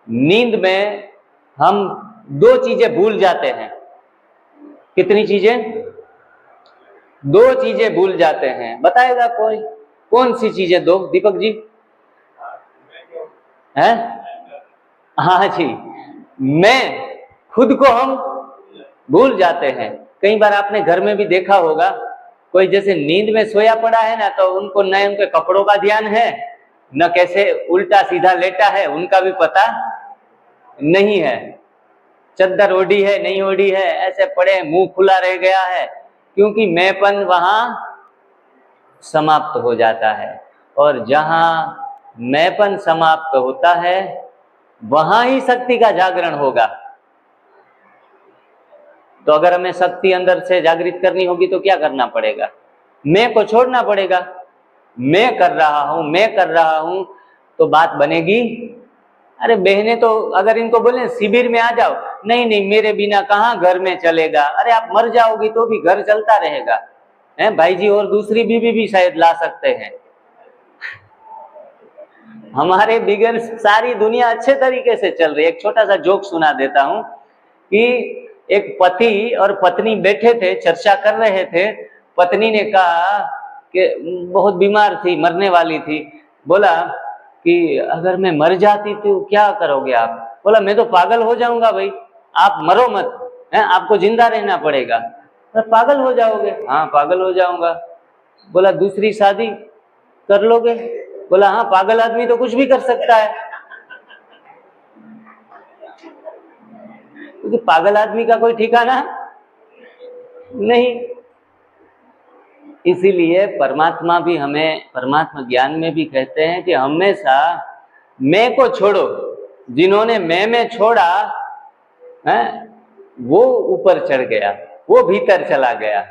नींद में हम 2 चीजें भूल जाते हैं। कितनी चीजें? 2 चीजें भूल जाते हैं। बताएगा कोई? कौन सी चीजें 2? दीपक जी हैं? हाँ जी, मैं खुद को हम भूल जाते हैं। कई बार आपने घर में भी देखा होगा, कोई जैसे नींद में सोया पड़ा है ना, तो उनको न उनके कपड़ों का ध्यान है, न कैसे उल्टा सीधा लेटा है उनका भी पता नहीं है। चद्दर ओढ़ी है नहीं ओढ़ी है, ऐसे पड़े, मुंह खुला रह गया है, क्योंकि मैंपन वहां समाप्त हो जाता है। और जहां मैंपन समाप्त होता है वहां ही शक्ति का जागरण होगा। तो अगर हमें शक्ति अंदर से जागृत करनी होगी तो क्या करना पड़ेगा? मैं को छोड़ना पड़ेगा। मैं कर रहा हूं, मैं कर रहा हूं, तो बात बनेगी। अरे बहनें तो अगर इनको बोले शिविर में आ जाओ, नहीं नहीं मेरे बिना कहाँ घर में चलेगा। अरे आप मर जाओगी तो भी घर चलता रहेगा। हैं भाई जी, और दूसरी बीवी भी शायद ला सकते हैं। हमारे बिगड़ सारी दुनिया अच्छे तरीके से चल रही है। एक छोटा सा जोक सुना देता हूं कि एक पति और पत्नी बैठे थे, चर्चा कर रहे थे। पत्नी ने कहा कि बहुत बीमार थी, मरने वाली थी। बोला कि अगर मैं मर जाती तो क्या करोगे आप? बोला मैं तो पागल हो जाऊंगा भाई। आप मरो मत, है आपको जिंदा रहना पड़ेगा। पागल हो जाओगे? हाँ पागल हो जाऊंगा। बोला दूसरी शादी कर लोगे? बोला हाँ, पागल आदमी तो कुछ भी कर सकता है, क्योंकि पागल आदमी का कोई ठिकाना नहीं। इसीलिए परमात्मा भी हमें, परमात्मा ज्ञान में भी कहते हैं कि हमेशा मैं को छोड़ो। जिन्होंने मैं में छोड़ा है वो ऊपर चढ़ गया, वो भीतर चला गया।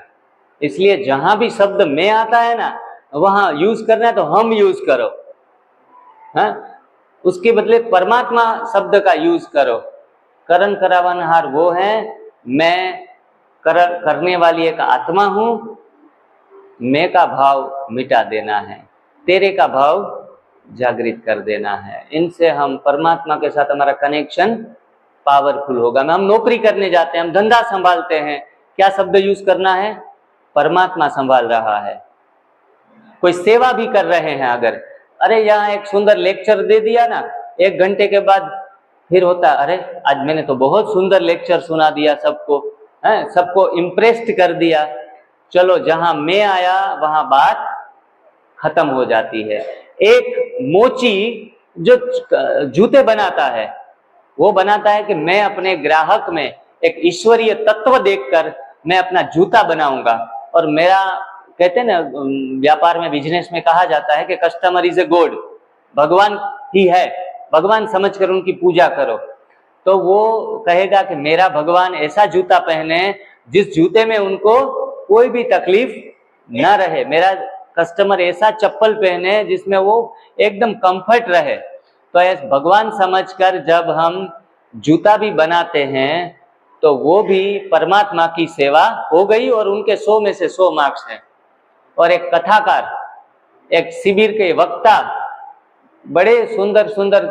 इसलिए जहां भी शब्द मैं आता है ना, वहां यूज करना है तो हम यूज करो, है उसके बदले परमात्मा शब्द का यूज करो। करण करावनहार वो है, मैं करने वाली एक आत्मा हूं। मैं का भाव मिटा देना है, तेरे का भाव जागृत कर देना है। इनसे हम परमात्मा के साथ हमारा कनेक्शन पावरफुल होगा। हम नौकरी करने जाते हैं, हम धंधा संभालते हैं, क्या शब्द यूज करना है? परमात्मा संभाल रहा है। कोई सेवा भी कर रहे हैं, अगर अरे यहाँ एक सुंदर लेक्चर दे दिया ना, 1 घंटे के बाद फिर होता अरे आज मैंने तो बहुत सुंदर लेक्चर सुना दिया सबको, है सबको इम्प्रेस्ड कर दिया। चलो जहां मैं आया वहां बात खत्म हो जाती है। एक मोची जो जूते बनाता है, वो बनाता है कि मैं अपने ग्राहक में एक ईश्वरीय तत्व देखकर मैं अपना जूता बनाऊंगा। और मेरा, कहते हैं ना व्यापार में, बिजनेस में कहा जाता है कि कस्टमर इज ए गॉड, भगवान ही है, भगवान समझकर उनकी पूजा करो। तो वो कहेगा कि मेरा भगवान ऐसा जूता पहने जिस जूते में उनको कोई भी तकलीफ न रहे, मेरा कस्टमर ऐसा चप्पल पहने जिसमें वो एकदम कंफर्ट रहे। तो ऐसे भगवान समझकर जब हम जूता भी बनाते हैं तो वो भी परमात्मा की सेवा हो गई और उनके 100 में से 100 मार्क्स हैं। और एक कथाकार, एक शिविर के वक्ता बड़े सुंदर सुंदर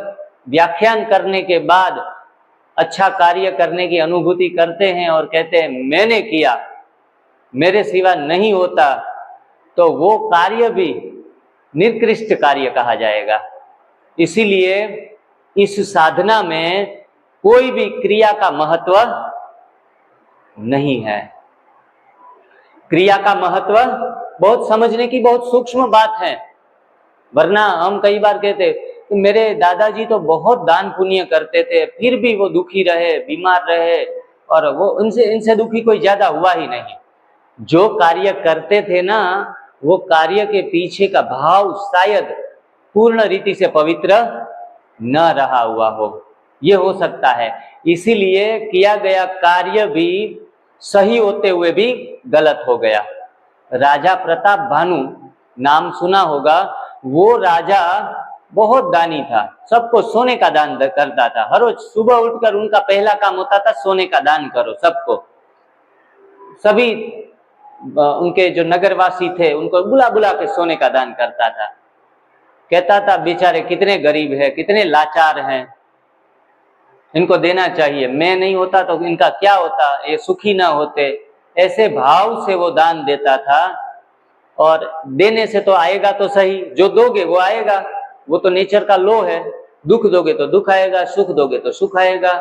व्याख्यान करने के बाद अच्छा कार्य करने की अनुभूति करते हैं और कहते हैं मैंने किया, मेरे सिवा नहीं होता, तो वो कार्य भी निकृष्ट कार्य कहा जाएगा। इसीलिए इस साधना में कोई भी क्रिया का महत्व नहीं है। क्रिया का महत्व बहुत समझने की बहुत सूक्ष्म बात है। वरना हम कई बार कहते कि मेरे दादाजी तो बहुत दान पुण्य करते थे, फिर भी वो दुखी रहे, बीमार रहे, और वो इनसे दुखी कोई ज्यादा हुआ ही नहीं। जो कार्य करते थे ना, वो कार्य के पीछे का भाव शायद पूर्ण रीति से पवित्र न रहा हुआ हो, ये हो सकता है। इसीलिए किया गया कार्य भी सही होते हुए भी गलत हो गया। राजा प्रताप भानु नाम सुना होगा, वो राजा बहुत दानी था, सबको सोने का दान करता था। हर रोज सुबह उठकर उनका पहला काम होता था सोने का दान करो सबको। सभी उनके जो नगरवासी थे उनको बुला बुला के सोने का दान करता था। कहता था बेचारे कितने गरीब हैं, कितने लाचार हैं, इनको देना चाहिए, मैं नहीं होता तो इनका क्या होता, ये सुखी ना होते। ऐसे भाव से वो दान देता था। और देने से तो आएगा तो सही, जो दोगे वो आएगा, वो तो नेचर का लॉ है। दुख दोगे तो दुख आएगा, सुख दोगे तो सुख आएगा।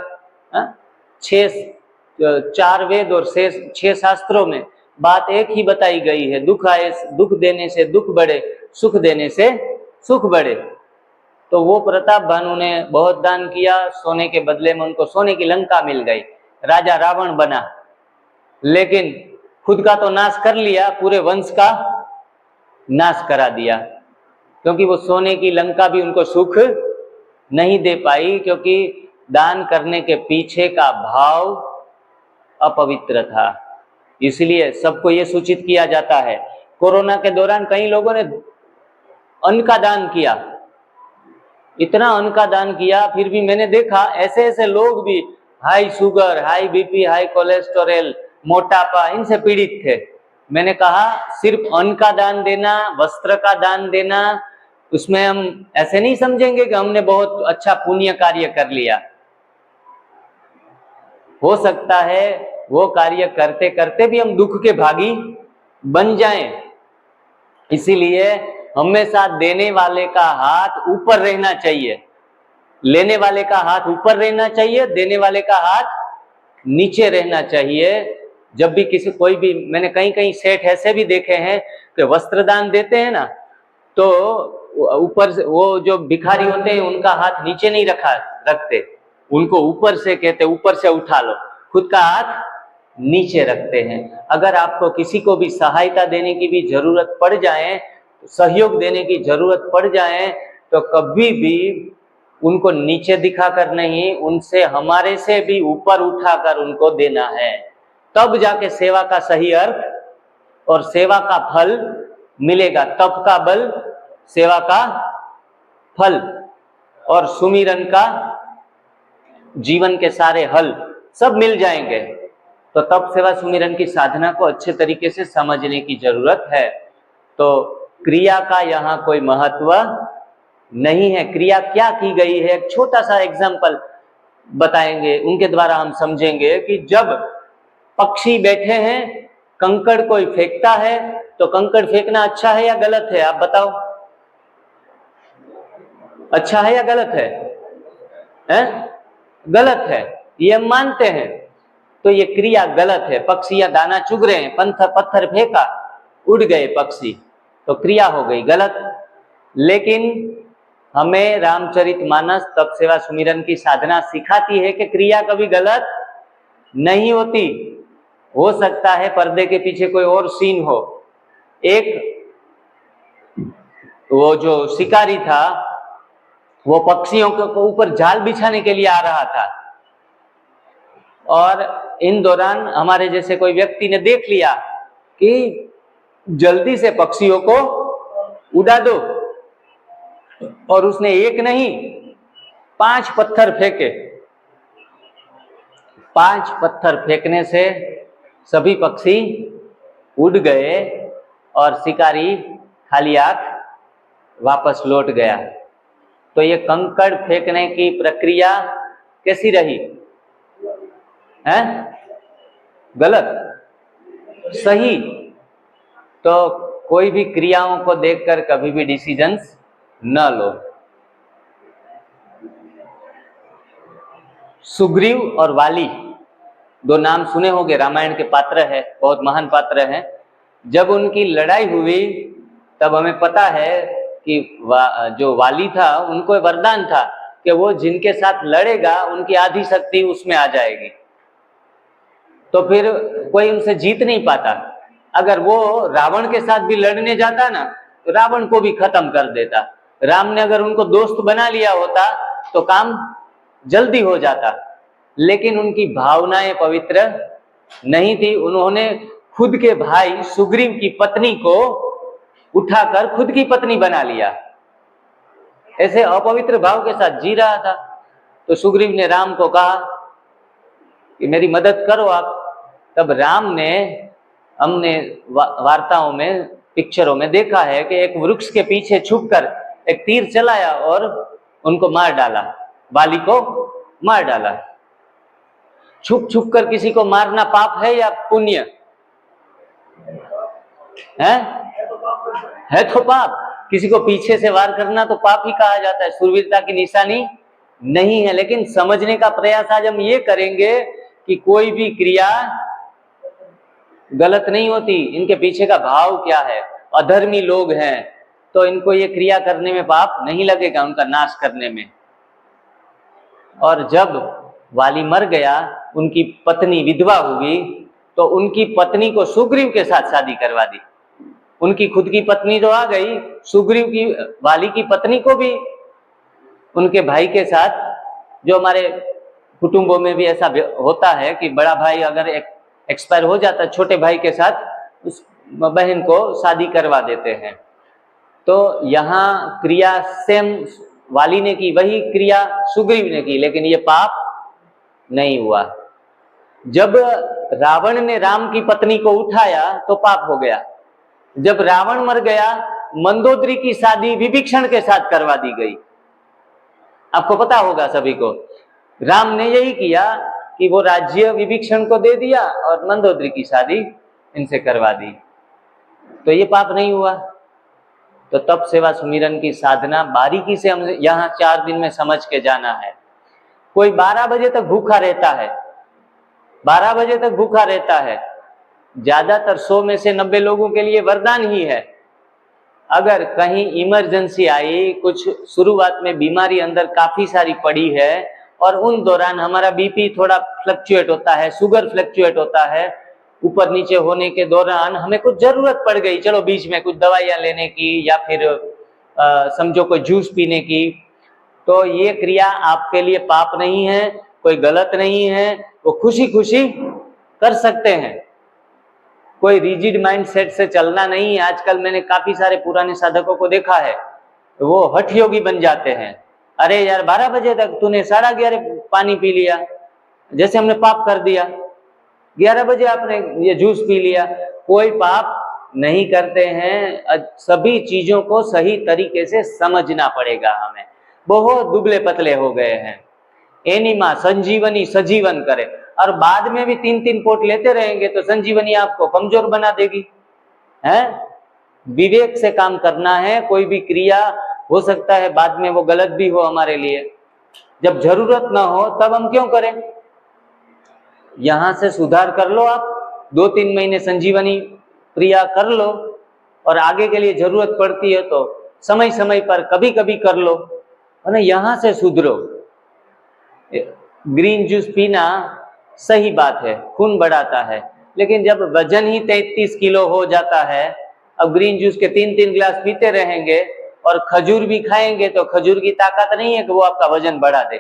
4 वेद और 6 शास्त्रों में बात एक ही बताई गई है, दुख आए, दुख देने से दुख बढ़े, सुख देने से सुख बढ़े। तो वो प्रताप भानु ने बहुत दान किया, सोने के बदले में उनको सोने की लंका मिल गई, राजा रावण बना। लेकिन खुद का तो नाश कर लिया, पूरे वंश का नाश करा दिया, क्योंकि वो सोने की लंका भी उनको सुख नहीं दे पाई, क्योंकि दान करने के पीछे का भाव अपवित्र था। इसलिए सबको ये सूचित किया जाता है। कोरोना के दौरान कई लोगों ने अन्न का दान किया, इतना अन्न का दान किया, फिर भी मैंने देखा ऐसे ऐसे लोग भी high sugar, high BP, high cholesterol, मोटापा, इनसे पीड़ित थे। मैंने कहा सिर्फ अन्न का दान देना, वस्त्र का दान देना, उसमें हम ऐसे नहीं समझेंगे कि हमने बहुत अच्छा पुण्य कार्य कर लिया। हो सकता है वो कार्य करते करते भी हम दुख के भागी बन जाएं। इसीलिए हमेशा देने वाले का हाथ ऊपर रहना चाहिए, लेने वाले का हाथ ऊपर रहना चाहिए, देने वाले का हाथ नीचे रहना चाहिए। जब भी कोई भी, मैंने कहीं कहीं सेठ ऐसे भी देखे हैं कि वस्त्र दान देते हैं ना, तो ऊपर से वो जो भिखारी होते हैं उनका हाथ नीचे नहीं रखते, उनको ऊपर से कहते ऊपर से उठा लो, खुद का हाथ नीचे रखते हैं। अगर आपको किसी को भी सहायता देने की भी जरूरत पड़ जाए, सहयोग देने की जरूरत पड़ जाए, तो कभी भी उनको नीचे दिखाकर नहीं, उनसे हमारे से भी ऊपर उठाकर उनको देना है, तब जाके सेवा का सही अर्थ और सेवा का फल मिलेगा। तप का बल, सेवा का फल और सुमिरन का जीवन के सारे हल सब मिल जाएंगे। तो तप, सेवा, सुमिरन की साधना को अच्छे तरीके से समझने की जरूरत है। तो क्रिया का यहाँ कोई महत्व नहीं है। क्रिया क्या की गई है, एक छोटा सा एग्जाम्पल बताएंगे, उनके द्वारा हम समझेंगे कि जब पक्षी बैठे हैं, कंकड़ कोई फेंकता है, तो कंकड़ फेंकना अच्छा है या गलत है, आप बताओ। अच्छा है या गलत है? गलत है, ये हम मानते हैं। तो ये क्रिया गलत है। पक्षी या दाना चुग रहे हैं, पत्थर फेंका, उड़ गए पक्षी, तो क्रिया हो गई गलत। लेकिन हमें रामचरितमानस तप, सेवा, सुमिरन की साधना सिखाती है कि क्रिया कभी गलत नहीं होती। हो सकता है पर्दे के पीछे कोई और सीन हो। एक वो जो शिकारी था, वो पक्षियों के ऊपर जाल बिछाने के लिए आ रहा था, और इन दौरान हमारे जैसे कोई व्यक्ति ने देख लिया कि जल्दी से पक्षियों को उड़ा दो, और उसने एक नहीं 5 पत्थर फेंके। 5 पत्थर फेंकने से सभी पक्षी उड़ गए और शिकारी खाली आंख वापस लौट गया। तो ये कंकड़ फेंकने की प्रक्रिया कैसी रही है? गलत? सही? तो कोई भी क्रियाओं को देखकर कभी भी डिसीजंस न लो। सुग्रीव और वाली, 2 नाम सुने होंगे, रामायण के पात्र है, बहुत महान पात्र हैं। जब उनकी लड़ाई हुई तब हमें पता है कि जो वाली था उनको वरदान था कि वो जिनके साथ लड़ेगा उनकी आधी शक्ति उसमें आ जाएगी, तो फिर कोई उनसे जीत नहीं पाता। अगर वो रावण के साथ भी लड़ने जाता ना तो रावण को भी खत्म कर देता। राम ने अगर उनको दोस्त बना लिया होता तो काम जल्दी हो जाता, लेकिन उनकी भावनाएं पवित्र नहीं थी। उन्होंने खुद के भाई सुग्रीव की पत्नी को उठाकर खुद की पत्नी बना लिया, ऐसे अपवित्र भाव के साथ जी रहा था। तो सुग्रीव ने राम को कहा कि मेरी मदद करो आप। तब राम ने, हमने वार्ताओं में, पिक्चरों में देखा है कि एक वृक्ष के पीछे छुपकर एक तीर चलाया और उनको मार डाला, बाली को मार डाला। छुप छुप कर किसी को मारना पाप है या पुण्य है तो पाप। किसी को पीछे से वार करना तो पाप ही कहा जाता है, शूरवीरता की निशानी नहीं है। लेकिन समझने का प्रयास आज हम ये करेंगे कि कोई भी क्रिया गलत नहीं होती, इनके पीछे का भाव क्या है। अधर्मी लोग हैं तो इनको ये क्रिया करने में पाप नहीं लगेगा, उनका नाश करने में। और जब वाली मर गया, उनकी पत्नी विधवा हुई, तो उनकी पत्नी को सुग्रीव के साथ शादी करवा दी। उनकी खुद की पत्नी तो आ गई, सुग्रीव की, वाली की पत्नी को भी उनके भाई के साथ, जो हमारे कुटुंबों में भी ऐसा होता है कि बड़ा भाई अगर एक्सपायर हो जाता है, छोटे भाई के साथ उस बहन को शादी करवा देते हैं। तो यहाँ क्रिया सेम वाली ने की, वही क्रिया सुग्रीव ने की, लेकिन ये पाप नहीं हुआ। जब रावण ने राम की पत्नी को उठाया तो पाप हो गया। जब रावण मर गया, मंदोदरी की शादी विभीषण के साथ करवा दी गई। आपको पता होगा सभी को, राम ने यही किया कि वो राज्य विभीषण को दे दिया और मंदोदरी की शादी इनसे करवा दी, तो ये पाप नहीं हुआ। तो तप सेवा सुमिरन की साधना बारीकी से हम यहाँ 4 दिन में समझ के जाना है। कोई 12 बजे तक भूखा रहता है, 12 बजे तक भूखा रहता है, ज्यादातर 100 में से 90 लोगों के लिए वरदान ही है। अगर कहीं इमरजेंसी आई, कुछ शुरुआत में बीमारी अंदर काफी सारी पड़ी है और उन दौरान हमारा बीपी थोड़ा फ्लक्चुएट होता है, शुगर फ्लक्चुएट होता है, ऊपर नीचे होने के दौरान हमें कुछ जरूरत पड़ गई, चलो बीच में कुछ दवाइयां लेने की या फिर समझो कोई जूस पीने की, तो ये क्रिया आपके लिए पाप नहीं है, कोई गलत नहीं है, वो खुशी खुशी कर सकते हैं। कोई रिजिड माइंड सेट से चलना नहीं है। आजकल मैंने काफी सारे पुराने साधकों को देखा है, वो हठ योगी बन जाते हैं। अरे यार 12 बजे तक तूने 11:30 पानी पी लिया, जैसे हमने पाप कर दिया। 11 बजे आपने ये जूस पी लिया, कोई पाप नहीं करते हैं। सभी चीजों को सही तरीके से समझना पड़ेगा हमें। बहुत दुबले पतले हो गए हैं। एनिमा संजीवनी सजीवन करे, और बाद में भी 3-3 पोट लेते रहेंगे तो संजीवनी आपको कमजोर बना देगी। है विवेक से काम करना है। कोई भी क्रिया हो सकता है बाद में वो गलत भी हो हमारे लिए, जब जरूरत ना हो तब हम क्यों करें। यहां से सुधार कर लो आप, 2-3 महीने संजीवनी क्रिया कर लो, और आगे के लिए जरूरत पड़ती है तो समय समय पर कभी कभी कर लो, है ना। यहां से सुधरो। ग्रीन जूस पीना सही बात है, खून बढ़ाता है, लेकिन जब वजन ही 33 किलो हो जाता है, अब ग्रीन जूस के 3-3 गिलास पीते रहेंगे और खजूर भी खाएंगे तो खजूर की ताकत नहीं है कि वो आपका वजन बढ़ा दे।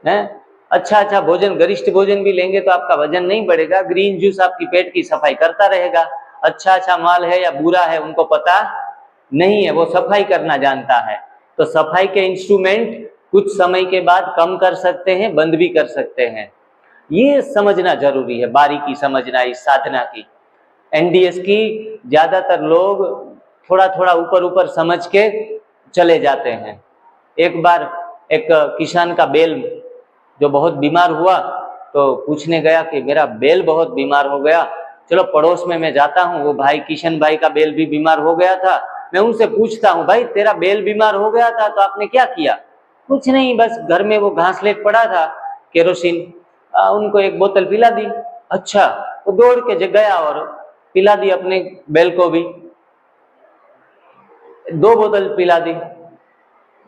हैं? अच्छा भोजन, गरिष्ठ भोजन भी लेंगे तो आपका वजन नहीं बढ़ेगा। ग्रीन जूस आपकी पेट की सफाई करता रहेगा। अच्छा माल है या बुरा है उनको पता नहीं है, वो सफाई करना जानता है। तो सफाई के इंस्ट्रूमेंट कुछ समय के बाद कम कर सकते हैं, बंद भी कर सकते हैं। ये समझना जरूरी है, बारीकी समझना इस साधना की। एनडीएस की ज्यादातर लोग थोड़ा थोड़ा ऊपर समझ के चले जाते हैं। एक बार एक किसान का बैल जो बहुत बीमार हुआ तो पूछने गया कि मेरा बैल बहुत बीमार हो गया, चलो पड़ोस में मैं जाता हूँ, वो भाई किशन भाई का बैल भी बीमार हो गया था, मैं उनसे पूछता हूँ भाई तेरा बैल बीमार हो गया था तो आपने क्या किया। कुछ नहीं, बस घर में वो घासलेट पड़ा था केरोसिन, उनको एक बोतल पिला दी। अच्छा, वो दौड़ के गया और पिला दी अपने बैल को भी। 2 बोतल पिला दी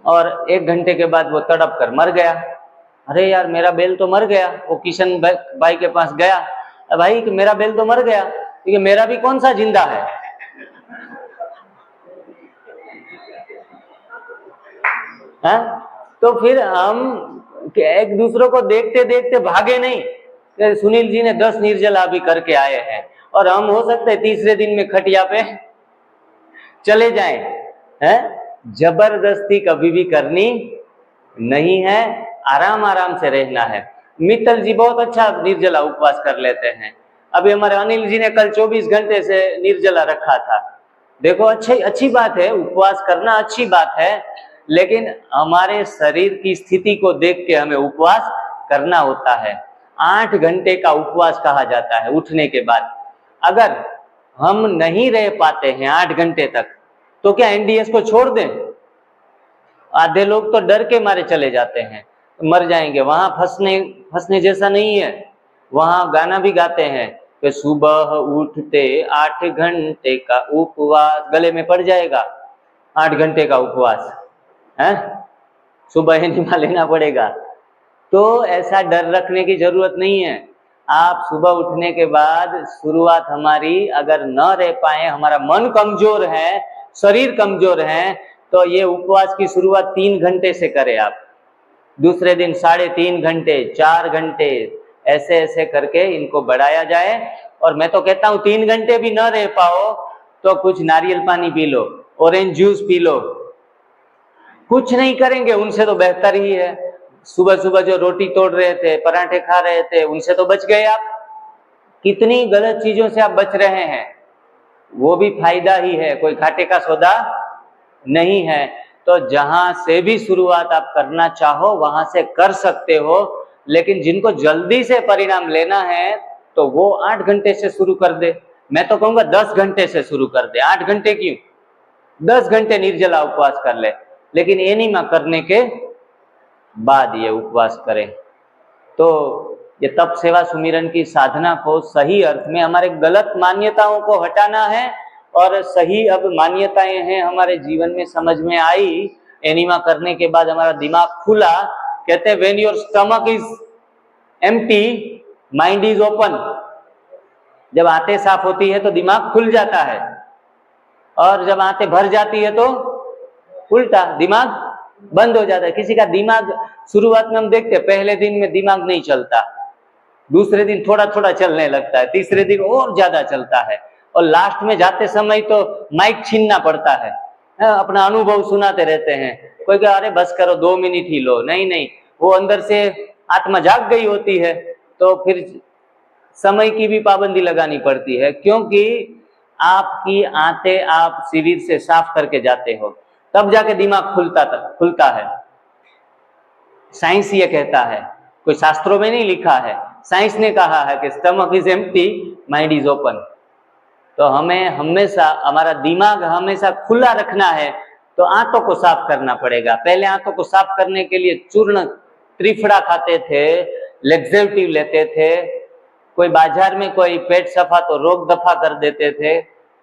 और 1 घंटे के बाद वो तड़प कर मर गया। अरे यार मेरा बैल तो मर गया। वो किशन भाई के पास गया, भाई कि मेरा बैल तो मर गया, क्योंकि मेरा भी कौन सा जिंदा है। है? तो फिर हम एक दूसरे को देखते देखते भागे नहीं। सुनील जी ने 10 निर्जला भी करके आए हैं और हम हो सकते है तीसरे दिन में खटिया पे चले जाएं। हैं? जबरदस्ती कभी भी करनी नहीं है, आराम आराम से रहना है। मित्तल जी बहुत अच्छा निर्जला उपवास कर लेते हैं। अभी हमारे अनिल जी ने कल 24 घंटे से निर्जला रखा था। देखो अच्छी बात है, उपवास करना अच्छी बात है, लेकिन हमारे शरीर की स्थिति को देख के हमें उपवास करना होता है। 8 घंटे का उपवास कहा जाता है उठने के बाद। अगर हम नहीं रह पाते हैं 8 घंटे तक तो क्या एनडीएस को छोड़ दें? आधे लोग तो डर के मारे चले जाते हैं, मर जाएंगे। वहां फंसने जैसा नहीं है। वहां गाना भी गाते हैं कि सुबह उठते 8 घंटे का उपवास, गले में पड़ जाएगा 8 घंटे का उपवास है, सुबह एनिमा लेना पड़ेगा। तो ऐसा डर रखने की जरूरत नहीं है। आप सुबह उठने के बाद शुरुआत हमारी अगर न रह पाए, हमारा मन कमजोर है, शरीर कमजोर है, तो ये उपवास की शुरुआत 3 घंटे से करें आप। दूसरे दिन 3.5 घंटे, 4 घंटे, ऐसे ऐसे करके इनको बढ़ाया जाए। और मैं तो कहता हूँ 3 घंटे भी न रह पाओ तो कुछ नारियल पानी P low, orange juice P low, कुछ नहीं करेंगे उनसे तो बेहतर ही है। सुबह सुबह जो रोटी तोड़ रहे थे, पराठे खा रहे थे, उनसे तो बच गए आप। कितनी गलत चीजों से आप बच रहे हैं, वो भी फायदा ही है, कोई घाटे का सौदा नहीं है। तो जहां से भी शुरुआत आप करना चाहो वहां से कर सकते हो, लेकिन जिनको जल्दी से परिणाम लेना है तो वो 8 घंटे से शुरू कर दे। मैं तो कहूंगा 10 घंटे से शुरू कर दे, 8 घंटे क्यों, 10 घंटे निर्जला उपवास कर ले, लेकिन एनीमा करने के बाद ये उपवास करें। तो ये तप सेवा सुमिरन की साधना को सही अर्थ में हमारे गलत मान्यताओं को हटाना है, और सही अब मान्यताएं हैं हमारे जीवन में समझ में आई। एनीमा करने के बाद हमारा दिमाग खुला। कहते हैं when your stomach is empty mind is open. जब आंतें साफ होती है तो दिमाग खुल जाता है, और जब आंतें भर जाती है तो उल्टा दिमाग बंद हो जाता है। किसी का दिमाग शुरुआत में हम देखते हैं पहले दिन में दिमाग नहीं चलता, दूसरे दिन थोड़ा थोड़ा चलने लगता है, तीसरे दिन और ज्यादा चलता है, और लास्ट में जाते समय तो माइक छीनना पड़ता है। अपना अनुभव सुनाते रहते हैं। कोई कहे अरे बस करो 2 मिनट ही लो, नहीं नहीं, वो अंदर से आत्मा जाग गई होती है, तो फिर समय की भी पाबंदी लगानी पड़ती है, क्योंकि आपकी आंतें आप शिविर से साफ करके जाते हो, तब जाके दिमाग खुलता है। साइंस ये कहता है, कोई शास्त्रों में नहीं लिखा है, साइंस ने कहा है कि stomach is empty mind is open. तो हमें हमेशा हमारा दिमाग हमेशा खुला रखना है, तो आंतों को साफ करना पड़ेगा। पहले आंतों को साफ करने के लिए चूर्ण त्रिफला खाते थे, लेक्सेटिव लेते थे, कोई बाजार में कोई पेट सफा तो रोग दफा कर देते थे,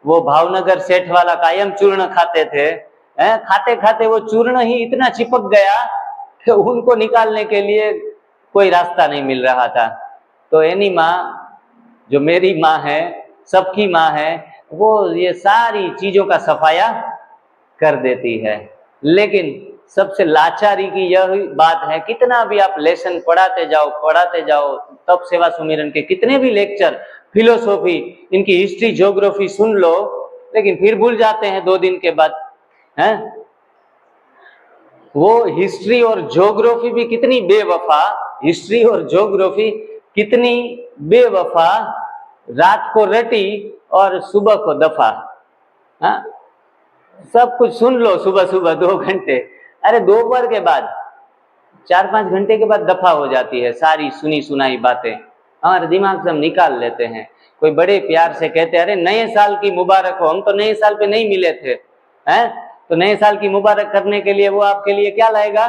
वो भावनगर सेठ वाला कायम चूर्ण खाते थे। खाते खाते वो चूर्ण ही इतना चिपक गया कि उनको निकालने के लिए कोई रास्ता नहीं मिल रहा था। तो एनीमा जो मेरी माँ है, सबकी माँ है, वो ये सारी चीजों का सफाया कर देती है। लेकिन सबसे लाचारी की यह बात है, कितना भी आप लेसन पढ़ाते जाओ, तप सेवा सुमिरन के कितने भी लेक्चर, फिलोसॉफी, इनकी हिस्ट्री ज्योग्राफी सुन लो, लेकिन फिर भूल जाते हैं 2 दिन के बाद। हैं? वो हिस्ट्री और ज्योग्राफी भी कितनी बेवफा, हिस्ट्री और ज्योग्राफी कितनी बेवफा, रात को रटी और सुबह को दफा। हाँ, सब कुछ सुन लो सुबह सुबह 2 घंटे, अरे दोपहर के बाद 4-5 घंटे के बाद दफा हो जाती है सारी सुनी सुनाई बातें, हमारे दिमाग से हम निकाल लेते हैं। कोई बड़े प्यार से कहते हैं अरे नए साल की मुबारक हो, हम तो नए साल पे नहीं मिले थे, हैं? तो नए साल की मुबारक करने के लिए वो आपके लिए क्या लाएगा?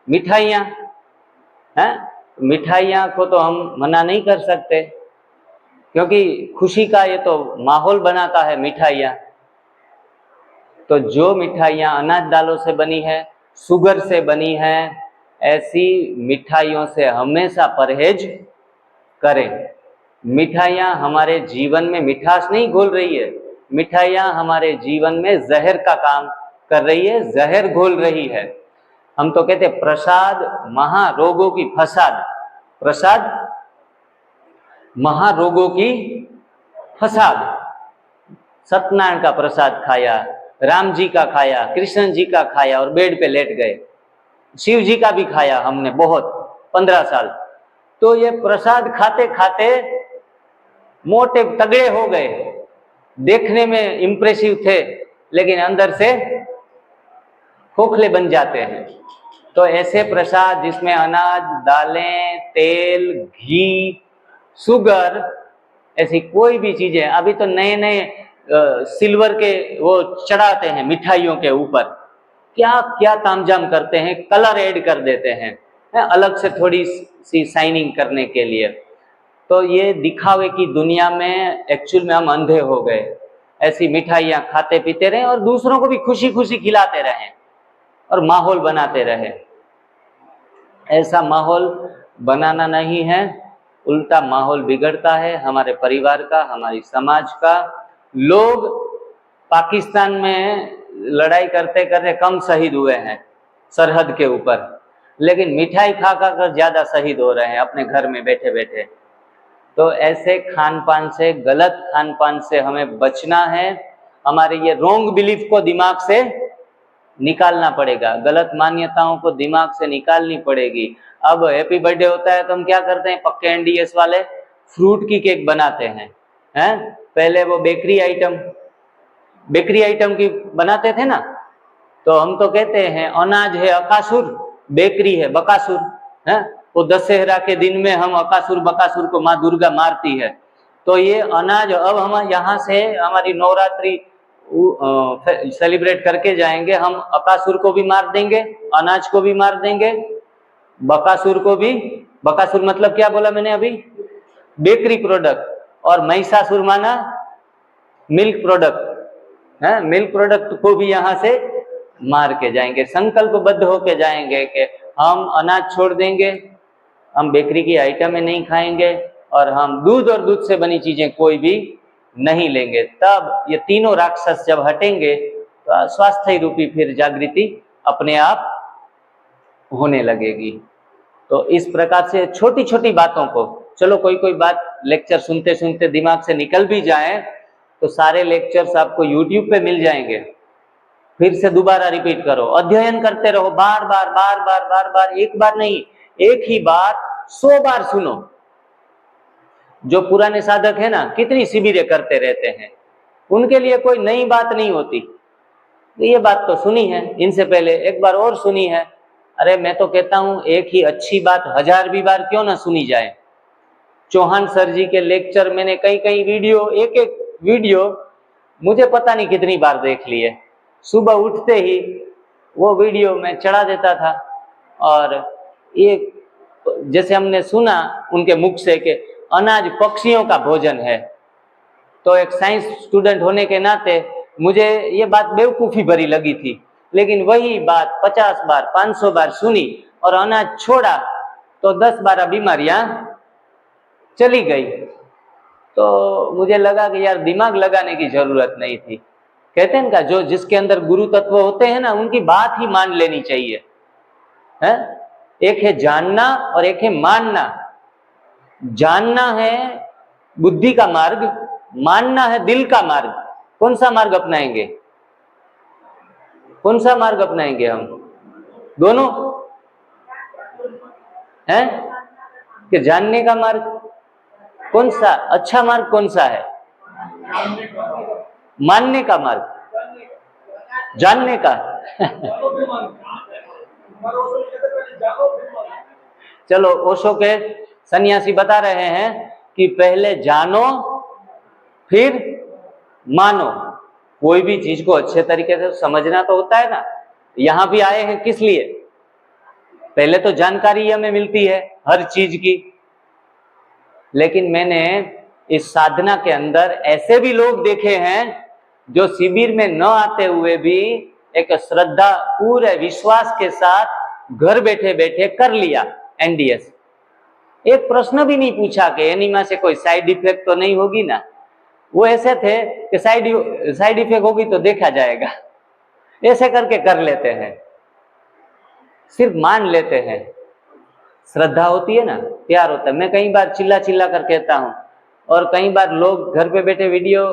मिठाइयाँ। हैं? मिठाइयाँ को तो हम मना नहीं कर सकते, क्योंकि खुशी का ये तो माहौल बनाता है मिठाइयाँ। तो जो मिठाइयाँ अनाज दालों से बनी है, शुगर से बनी है, ऐसी मिठाइयों से हमेशा परहेज करें। मिठाइयाँ हमारे जीवन में मिठास नहीं घोल रही है, मिठाइयाँ हमारे जीवन में जहर का काम कर रही है, जहर घोल रही है। हम तो कहते हैं प्रसाद महारोगों की फसाद, प्रसाद महारोगों की फसाद। सत्यनारायण का प्रसाद खाया, राम जी का खाया, कृष्ण जी का खाया और बेड पे लेट गए। शिव जी का भी खाया हमने बहुत, 15 साल। तो ये प्रसाद खाते खाते मोटे तगड़े हो गए, देखने में इंप्रेसिव थे लेकिन अंदर से खोखले बन जाते हैं। तो ऐसे प्रसाद जिसमें अनाज, दालें, तेल, घी, शुगर, ऐसी कोई भी चीजें, अभी तो नए नए सिल्वर के वो चढ़ाते हैं मिठाइयों के ऊपर, क्या क्या तामझाम करते हैं, कलर ऐड कर देते हैं अलग से थोड़ी सी शाइनिंग करने के लिए। तो ये दिखावे की दुनिया में एक्चुअल में हम अंधे हो गए। ऐसी मिठाइयाँ खाते पीते रहें और दूसरों को भी खुशी खुशी खिलाते रहें और माहौल बनाते रहें। ऐसा माहौल बनाना नहीं है, उल्टा माहौल बिगड़ता है हमारे परिवार का, हमारी समाज का। लोग पाकिस्तान में लड़ाई करते करते कम शहीद हुए हैं सरहद के ऊपर, लेकिन मिठाई खा कर ज्यादा शहीद हो रहे हैं अपने घर में बैठे बैठे। तो ऐसे खान पान से, गलत खान पान से हमें बचना है। हमारे ये रोंग बिलीफ को दिमाग से निकालना पड़ेगा, गलत मान्यताओं को दिमाग से निकालनी पड़ेगी। अब हैप्पी बर्थडे होता है तो हम क्या करते हैं, पक्के एनडीएस वाले फ्रूट की केक बनाते हैं, पहले वो बेकरी आइटम की बनाते थे ना, तो हम तो कहते हैं अनाज है अकासुर, बेकरी है बकासुर। वो दशहरा के दिन में हम अकासुर बकासुर को माँ दुर्गा मारती है। तो ये अनाज अब हम यहाँ से हमारी नवरात्रि सेलिब्रेट करके जाएंगे, हम अकासुर को भी मार देंगे, अनाज को भी मार देंगे, बकासुर को भी। बकासुर मतलब क्या बोला मैंने अभी, बेकरी प्रोडक्ट, और महिषासुर माना मिल्क प्रोडक्ट, मिल्क प्रोडक्ट को भी यहाँ से मार के जाएंगे। संकल्पबद्ध होके जाएंगे कि हम अनाज छोड़ देंगे, हम बेकरी की आइटमें नहीं खाएंगे और हम दूध और दूध से बनी चीजें कोई भी नहीं लेंगे। तब ये तीनों राक्षस जब हटेंगे तो स्वास्थ्य रूपी फिर जागृति अपने आप होने लगेगी। तो इस प्रकार से छोटी छोटी बातों को, चलो कोई बात लेक्चर सुनते सुनते दिमाग से निकल भी जाए तो सारे लेक्चर्स आपको YouTube पे मिल जाएंगे, फिर से दोबारा रिपीट करो, अध्ययन करते रहो, बार बार, एक बार नहीं, एक ही बात 100 बार सुनो। जो पुराने साधक है ना, कितनी शिविरें करते रहते हैं, उनके लिए कोई नई बात नहीं होती। ये बात तो सुनी है इनसे पहले, एक बार और सुनी है। अरे मैं तो कहता हूं एक ही अच्छी बात 1000 भी बार क्यों ना सुनी जाए। चौहान सर जी के लेक्चर मैंने कई वीडियो, एक वीडियो मुझे पता नहीं कितनी बार देख लिए। सुबह उठते ही वो वीडियो मैं चढ़ा देता था, और एक जैसे हमने सुना उनके मुख से कि अनाज पक्षियों का भोजन है, तो एक साइंस स्टूडेंट होने के नाते मुझे ये बात बेवकूफ़ी भरी लगी थी, लेकिन वही बात 50 बार 500 बार सुनी और अनाज छोड़ा तो 10-12 बीमारियां चली गई। तो मुझे लगा कि यार दिमाग लगाने की जरूरत नहीं थी। कहते हैं ना, जो जिसके अंदर गुरु तत्व होते हैं ना, उनकी बात ही मान लेनी चाहिए। एक है जानना और एक है मानना। जानना है बुद्धि का मार्ग, मानना है दिल का मार्ग। कौन सा मार्ग अपनाएंगे, कौन सा मार्ग अपनाएंगे हम? दोनों हैं कि जानने का मार्ग कौन सा अच्छा मार्ग, कौन सा है? मानने का मार्ग, जानने का चलो ओशो के सन्यासी बता रहे हैं कि पहले जानो फिर मानो। कोई भी चीज को अच्छे तरीके से समझना तो होता है ना। यहां भी आए हैं किस लिए? पहले तो जानकारी हमें मिलती है हर चीज की, लेकिन मैंने इस साधना के अंदर ऐसे भी लोग देखे हैं जो शिविर में न आते हुए भी एक श्रद्धा पूरे विश्वास के साथ घर बैठे बैठे कर लिया एनडीएस। एक प्रश्न भी नहीं पूछा कि एनीमा से कोई साइड इफेक्ट तो नहीं होगी ना। वो ऐसे थे कि साइड इफेक्ट होगी तो देखा जाएगा, ऐसे करके कर लेते हैं, सिर्फ मान लेते हैं। श्रद्धा होती है ना, प्यार होता है। मैं कई बार चिल्ला चिल्ला कर कहता हूँ, और कई बार लोग घर पे बैठे वीडियो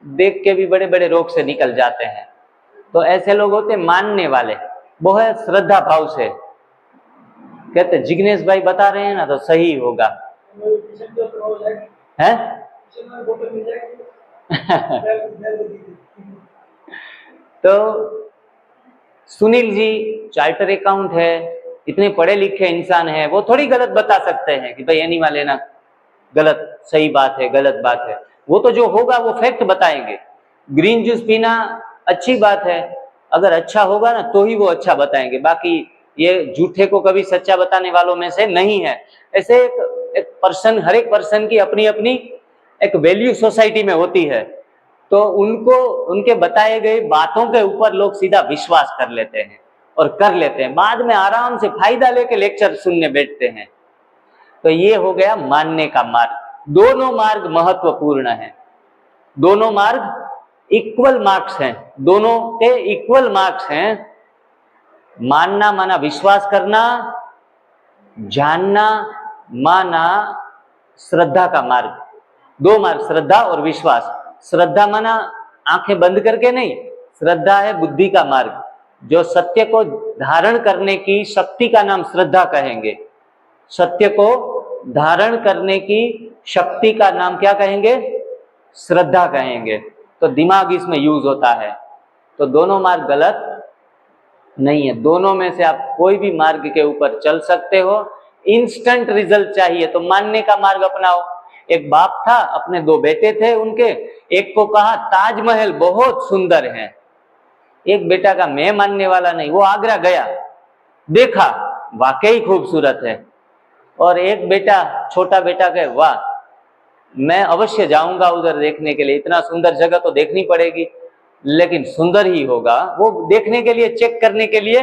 देख के भी बड़े बड़े रोग से निकल जाते हैं। तो ऐसे लोग होते मानने वाले, बहुत श्रद्धा भाव से कहते जिग्नेश भाई बता रहे हैं ना तो सही होगा है। तो सुनील जी चार्टर अकाउंट है, इतने पढ़े लिखे इंसान है, वो थोड़ी गलत बता सकते हैं कि भाई एनिमा लेना गलत, सही बात है, गलत बात है। वो तो जो होगा वो फैक्ट बताएंगे। ग्रीन जूस पीना अच्छी बात है, अगर अच्छा होगा ना तो ही वो अच्छा बताएंगे, बाकी ये झूठे को कभी सच्चा बताने वालों में से नहीं है। ऐसे एक पर्सन, हर एक पर्सन की अपनी अपनी एक वैल्यू सोसाइटी में होती है, तो उनको उनके बताए गए बातों के ऊपर लोग सीधा विश्वास कर लेते हैं और कर लेते हैं, बाद में आराम से फायदा लेके लेक्चर सुनने बैठते हैं। तो ये हो गया मानने का मार्ग। दोनों मार्ग महत्वपूर्ण है, दोनों मार्ग इक्वल मार्क्स हैं, दोनों के इक्वल मार्क्स हैं। मानना माना विश्वास करना, जानना माना श्रद्धा का मार्ग। दो मार्ग, श्रद्धा और विश्वास। श्रद्धा माना आंखें बंद करके नहीं, श्रद्धा है बुद्धि का मार्ग, जो सत्य को धारण करने की शक्ति का नाम श्रद्धा कहेंगे। सत्य को धारण करने की शक्ति का नाम क्या कहेंगे? श्रद्धा कहेंगे। तो दिमाग इसमें यूज होता है। तो दोनों मार्ग गलत नहीं है, दोनों में से आप कोई भी मार्ग के ऊपर चल सकते हो। इंस्टेंट रिजल्ट चाहिए तो मानने का मार्ग अपनाओ। एक बाप था, अपने दो बेटे थे उनके, एक को कहा ताजमहल बहुत सुंदर है, एक बेटा का मैं मानने वाला नहीं, वो आगरा गया, देखा वाकई खूबसूरत है, और एक बेटा, छोटा बेटा कहे वाह मैं अवश्य जाऊंगा उधर देखने के लिए, इतना सुंदर जगह तो देखनी पड़ेगी, लेकिन सुंदर ही होगा, वो देखने के लिए, चेक करने के लिए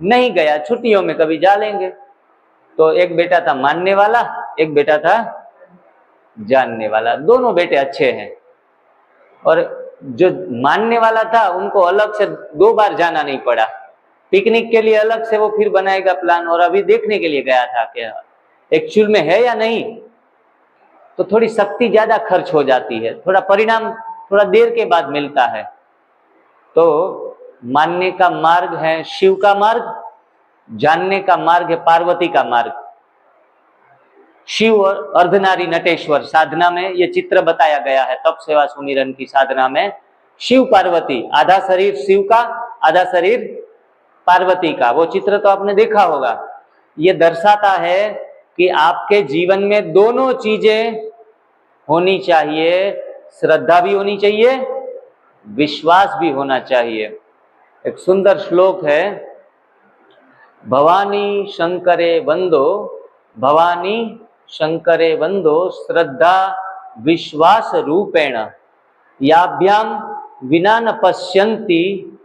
नहीं गया, छुट्टियों में कभी जा लेंगे। तो एक बेटा था मानने वाला, एक बेटा था जानने वाला। दोनों बेटे अच्छे हैं, और जो मानने वाला था उनको अलग से 2 बार जाना नहीं पड़ा, पिकनिक के लिए अलग से वो फिर बनाएगा प्लान, और अभी देखने के लिए गया था क्या एक्चुअल में है या नहीं। तो थोड़ी शक्ति ज्यादा खर्च हो जाती है, थोड़ा परिणाम थोड़ा देर के बाद मिलता है। तो मानने का मार्ग है शिव का मार्ग, जानने का मार्ग है पार्वती का मार्ग। शिव और अर्धनारी नटेश्वर साधना में ये चित्र बताया गया है, तप सेवा सुमिरन की साधना में। शिव पार्वती, आधा शरीर शिव का, आधा शरीर पार्वती का, वो चित्र तो आपने देखा होगा। ये दर्शाता है कि आपके जीवन में दोनों चीजें होनी चाहिए, श्रद्धा भी होनी चाहिए, विश्वास भी होना चाहिए। एक सुंदर श्लोक है, भवानी शंकरे वंदो, भवानी शंकरे वंदो श्रद्धा विश्वास रूपेण, याभ्याम विना न पश्यन्ति,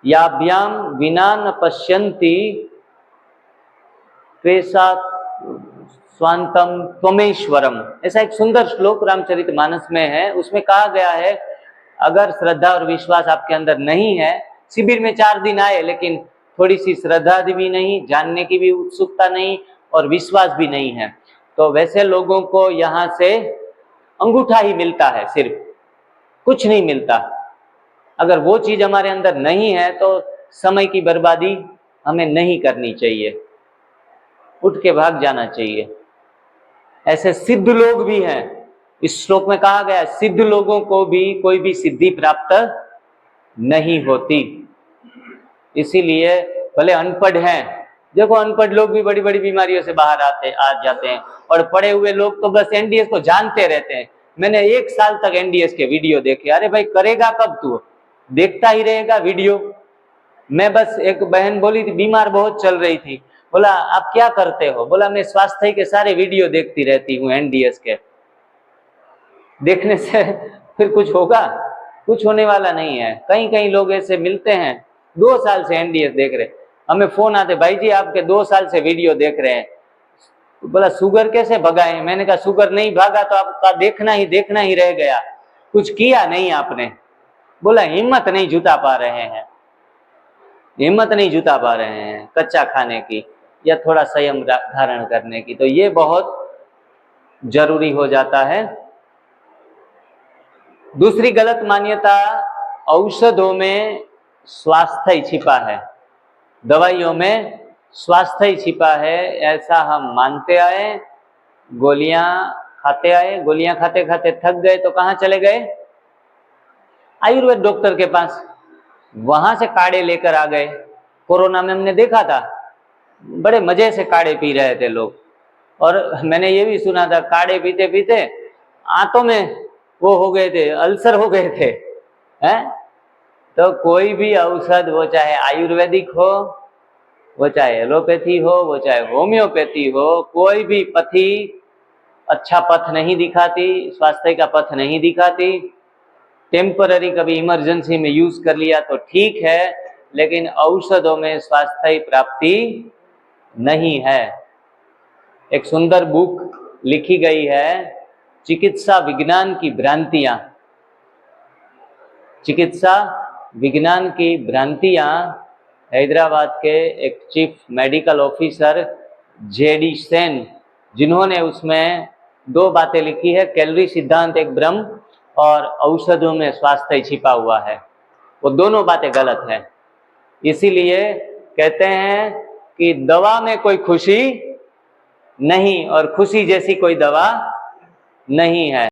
याभ्याम विना न पश्यन्ति त्वेषा स्वांतम त्वमेश्वरम। ऐसा एक सुंदर श्लोक रामचरितमानस में है। उसमें कहा गया है अगर श्रद्धा और विश्वास आपके अंदर नहीं है, शिविर में 4 दिन आए लेकिन थोड़ी सी श्रद्धा भी नहीं, जानने की भी उत्सुकता नहीं और विश्वास भी नहीं है, तो वैसे लोगों को यहाँ से अंगूठा ही मिलता है, सिर्फ कुछ नहीं मिलता। अगर वो चीज हमारे अंदर नहीं है तो समय की बर्बादी हमें नहीं करनी चाहिए, उठ के भाग जाना चाहिए। ऐसे सिद्ध लोग भी हैं, इस श्लोक में कहा गया है सिद्ध लोगों को भी कोई भी सिद्धि प्राप्त नहीं होती। इसीलिए भले अनपढ़ हैं, देखो अनपढ़ लोग भी बड़ी बड़ी बीमारियों से बाहर आ जाते हैं, और पढ़े हुए लोग तो बस एनडीएस को जानते रहते हैं। मैंने 1 साल तक एनडीएस के वीडियो देखे। अरे भाई करेगा कब तू, देखता ही रहेगा वीडियो। मैं बस, एक बहन बोली थी बीमार बहुत चल रही थी, बोला आप क्या करते हो, बोला मैं स्वास्थ्य के सारे वीडियो देखती रहती हूँ एनडीएस के। देखने से फिर कुछ होगा? कुछ होने वाला नहीं है। कई कई लोग ऐसे मिलते हैं 2 साल से एनडीएस देख रहे, हमें फोन आते, भाई जी आपके 2 साल से वीडियो देख रहे हैं, बोला शुगर कैसे भगाए? मैंने कहा शुगर नहीं भागा तो आपका देखना ही रह गया, कुछ किया नहीं आपने। बोला हिम्मत नहीं जुटा पा रहे हैं, हिम्मत नहीं जुटा पा रहे हैं कच्चा खाने की या थोड़ा संयम धारण करने की। तो ये बहुत जरूरी हो जाता है। दूसरी गलत मान्यता, औषधों में स्वास्थ्य छिपा है, दवाइयों में स्वास्थ्य छिपा है, ऐसा हम मानते आए, गोलियां खाते आए, गोलियां खाते खाते थक गए तो कहाँ चले गए? आयुर्वेद डॉक्टर के पास, वहां से काढ़े लेकर आ गए। कोरोना में हमने देखा था बड़े मजे से काढ़े पी रहे थे लोग, और मैंने ये भी सुना था काढ़े पीते पीते आंतों में वो हो गए थे, अल्सर हो गए थे, हैं? तो कोई भी औषध, वो चाहे आयुर्वेदिक हो, वो चाहे एलोपैथी हो, वो चाहे होम्योपैथी हो, कोई भी पथी अच्छा पथ नहीं दिखाती, स्वास्थ्य का पथ नहीं दिखाती। टेम्पररी कभी इमरजेंसी में यूज कर लिया तो ठीक है, लेकिन औषधों में स्वास्थ्य प्राप्ति नहीं है। एक सुंदर बुक लिखी गई है, चिकित्सा विज्ञान की भ्रांतियां। चिकित्सा विज्ञान की भ्रांतियां, हैदराबाद के एक chief medical officer JD Sen, जिन्होंने उसमें 2 बातें लिखी है, कैलोरी सिद्धांत एक भ्रम और औषधों में स्वास्थ्य छिपा हुआ है, वो दोनों बातें गलत हैं। इसीलिए कहते हैं कि दवा में कोई खुशी नहीं और खुशी जैसी कोई दवा नहीं है।